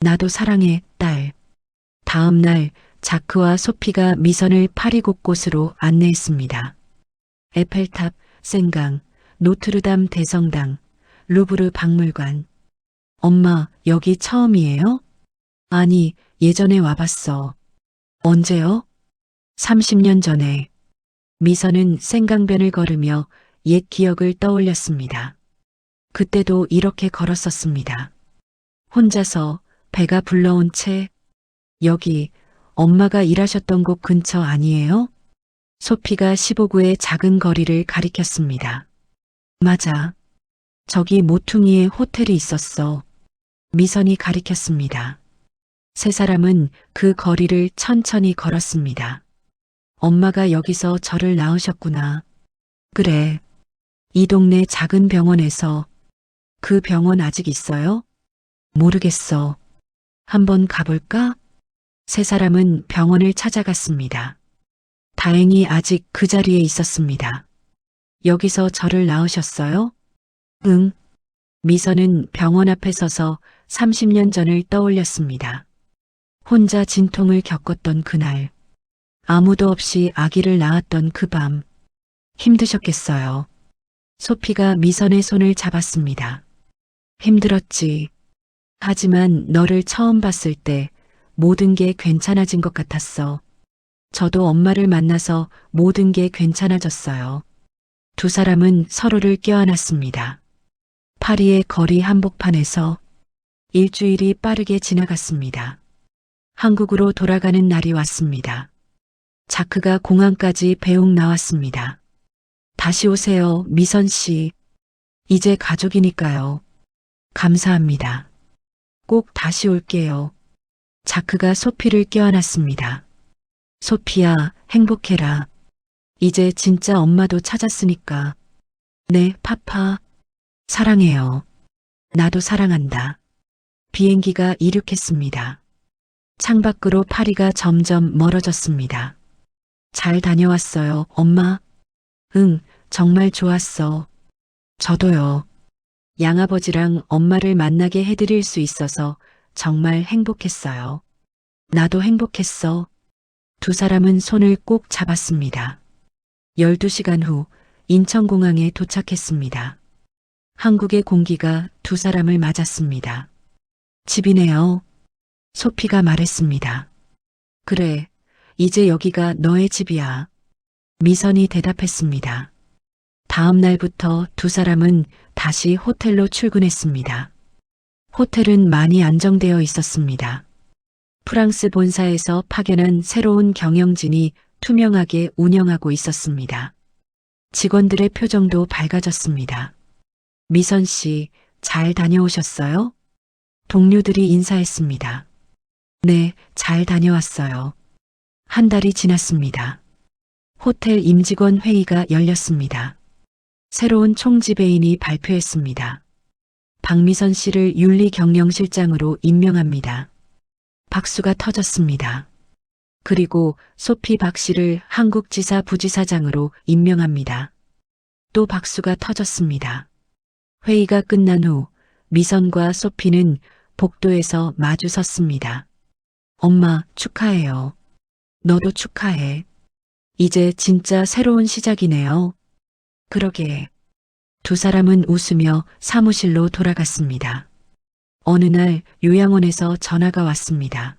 나도 사랑해, 딸. 다음 날 자크와 소피가 미선을 파리 곳곳으로 안내했습니다. 에펠탑, 생강, 노트르담 대성당, 루브르 박물관. 엄마, 여기 처음이에요? 아니, 예전에 와봤어. 언제요? 30년 전에. 미선은 생강변을 걸으며 옛 기억을 떠올렸습니다. 그때도 이렇게 걸었었습니다. 혼자서 배가 불러온 채. 여기 엄마가 일하셨던 곳 근처 아니에요? 소피가 15구의 작은 거리를 가리켰습니다. 맞아. 저기 모퉁이에 호텔이 있었어. 미선이 가리켰습니다. 세 사람은 그 거리를 천천히 걸었습니다. 엄마가 여기서 저를 낳으셨구나. 그래. 이 동네 작은 병원에서. 그 병원 아직 있어요? 모르겠어. 한번 가볼까? 세 사람은 병원을 찾아갔습니다. 다행히 아직 그 자리에 있었습니다. 여기서 저를 낳으셨어요? 응. 미선은 병원 앞에 서서 30년 전을 떠올렸습니다. 혼자 진통을 겪었던 그날. 아무도 없이 아기를 낳았던 그 밤. 힘드셨겠어요. 소피가 미선의 손을 잡았습니다. 힘들었지. 하지만 너를 처음 봤을 때 모든 게 괜찮아진 것 같았어. 저도 엄마를 만나서 모든 게 괜찮아졌어요. 두 사람은 서로를 껴안았습니다. 파리의 거리 한복판에서 일주일이 빠르게 지나갔습니다. 한국으로 돌아가는 날이 왔습니다. 자크가 공항까지 배웅 나왔습니다. 다시 오세요, 미선 씨. 이제 가족이니까요. 감사합니다. 꼭 다시 올게요. 자크가 소피를 껴안았습니다. 소피야, 행복해라. 이제 진짜 엄마도 찾았으니까. 네, 파파. 사랑해요. 나도 사랑한다. 비행기가 이륙했습니다. 창밖으로 파리가 점점 멀어졌습니다. 잘 다녀왔어요, 엄마. 응, 정말 좋았어. 저도요. 양아버지랑 엄마를 만나게 해드릴 수 있어서 정말 행복했어요. 나도 행복했어. 두 사람은 손을 꼭 잡았습니다. 12시간 후 인천공항에 도착했습니다. 한국의 공기가 두 사람을 맞았습니다. 집이네요. 소피가 말했습니다. 그래, 이제 여기가 너의 집이야. 미선이 대답했습니다. 다음 날부터 두 사람은 다시 호텔로 출근했습니다. 호텔은 많이 안정되어 있었습니다. 프랑스 본사에서 파견한 새로운 경영진이 투명하게 운영하고 있었습니다. 직원들의 표정도 밝아졌습니다. 미선 씨, 잘 다녀오셨어요? 동료들이 인사했습니다. 네, 잘 다녀왔어요. 한 달이 지났습니다. 호텔 임직원 회의가 열렸습니다. 새로운 총지배인이 발표했습니다. 박미선 씨를 윤리경영실장으로 임명합니다. 박수가 터졌습니다. 그리고 소피 박 씨를 한국지사 부지사장으로 임명합니다. 또 박수가 터졌습니다. 회의가 끝난 후 미선과 소피는 복도에서 마주 섰습니다. 엄마, 축하해요. 너도 축하해. 이제 진짜 새로운 시작이네요. 그러게. 두 사람은 웃으며 사무실로 돌아갔습니다. 어느 날 요양원에서 전화가 왔습니다.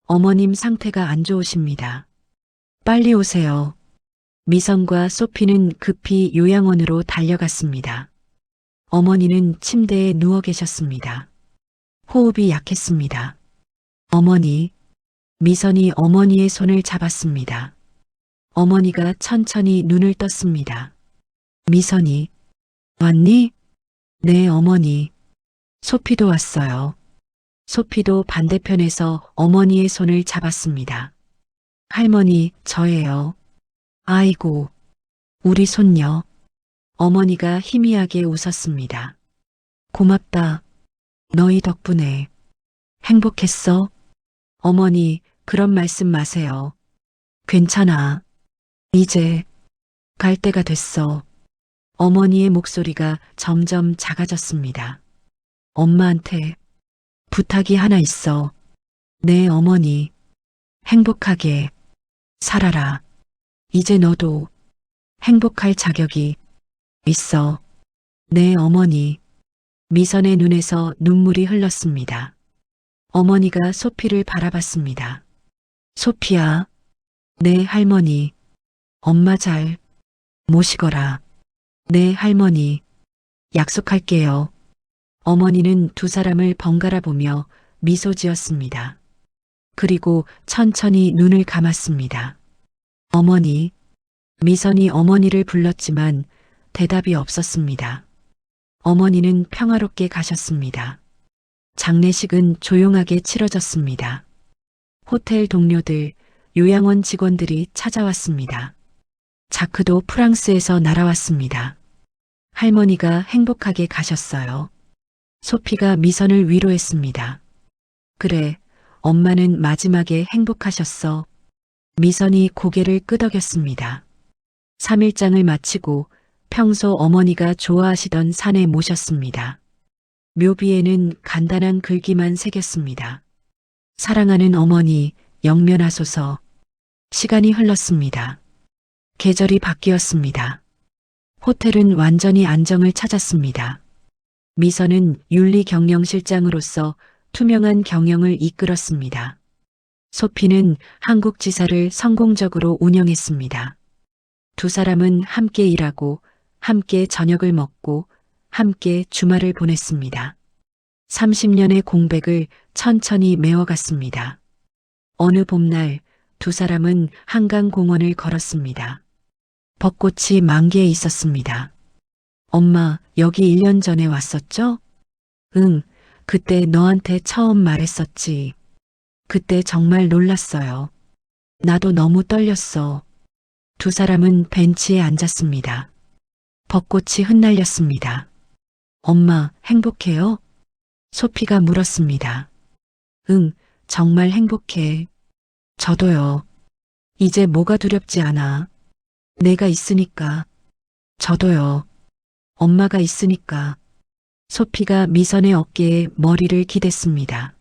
어머님 상태가 안 좋으십니다. 빨리 오세요. 미선과 소피는 급히 요양원으로 달려갔습니다. 어머니는 침대에 누워 계셨습니다. 호흡이 약했습니다. 어머니. 미선이 어머니의 손을 잡았습니다. 어머니가 천천히 눈을 떴습니다. 미선이. 왔니? 네, 어머니. 소피도 왔어요. 소피도 반대편에서 어머니의 손을 잡았습니다. 할머니, 저예요. 아이고, 우리 손녀. 어머니가 희미하게 웃었습니다. 고맙다. 너희 덕분에. 행복했어? 어머니, 그런 말씀 마세요. 괜찮아. 이제 갈 때가 됐어. 어머니의 목소리가 점점 작아졌습니다. 엄마한테 부탁이 하나 있어. 네, 어머니. 행복하게 살아라. 이제 너도 행복할 자격이 있어. 네, 어머니. 미선의 눈에서 눈물이 흘렀습니다. 어머니가 소피를 바라봤습니다. 소피야. 네, 할머니. 엄마 잘 모시거라. 네, 할머니. 약속할게요. 어머니는 두 사람을 번갈아 보며 미소 지었습니다. 그리고 천천히 눈을 감았습니다. 어머니. 미선이 어머니를 불렀지만 대답이 없었습니다. 어머니는 평화롭게 가셨습니다. 장례식은 조용하게 치러졌습니다. 호텔 동료들, 요양원 직원들이 찾아왔습니다. 자크도 프랑스에서 날아왔습니다. 할머니가 행복하게 가셨어요. 소피가 미선을 위로했습니다. 그래, 엄마는 마지막에 행복하셨어. 미선이 고개를 끄덕였습니다. 3일장을 마치고 평소 어머니가 좋아하시던 산에 모셨습니다. 묘비에는 간단한 글귀만 새겼습니다. 사랑하는 어머니, 영면하소서. 시간이 흘렀습니다. 계절이 바뀌었습니다. 호텔은 완전히 안정을 찾았습니다. 미선은 윤리경영실장으로서 투명한 경영을 이끌었습니다. 소피는 한국지사를 성공적으로 운영했습니다. 두 사람은 함께 일하고 함께 저녁을 먹고 함께 주말을 보냈습니다. 30년의 공백을 천천히 메워갔습니다. 어느 봄날 두 사람은 한강공원을 걸었습니다. 벚꽃이 만개에 있었습니다. 엄마, 여기 1년 전에 왔었죠? 응, 그때 너한테 처음 말했었지. 그때 정말 놀랐어요. 나도 너무 떨렸어. 두 사람은 벤치에 앉았습니다. 벚꽃이 흩날렸습니다. 엄마, 행복해요? 소피가 물었습니다. 응, 정말 행복해. 저도요. 이제 뭐가 두렵지 않아. 내가 있으니까. 저도요. 엄마가 있으니까. 소피가 미선의 어깨에 머리를 기댔습니다.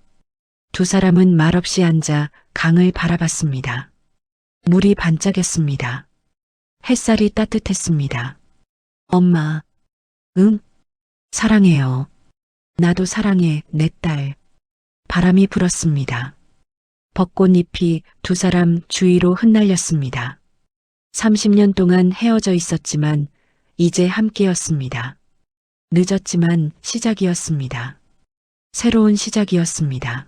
두 사람은 말없이 앉아 강을 바라봤습니다. 물이 반짝였습니다. 햇살이 따뜻했습니다. 엄마. 응? 사랑해요. 나도 사랑해, 내 딸. 바람이 불었습니다. 벚꽃잎이 두 사람 주위로 흩날렸습니다. 30년 동안 헤어져 있었지만 이제 함께였습니다. 늦었지만 시작이었습니다. 새로운 시작이었습니다.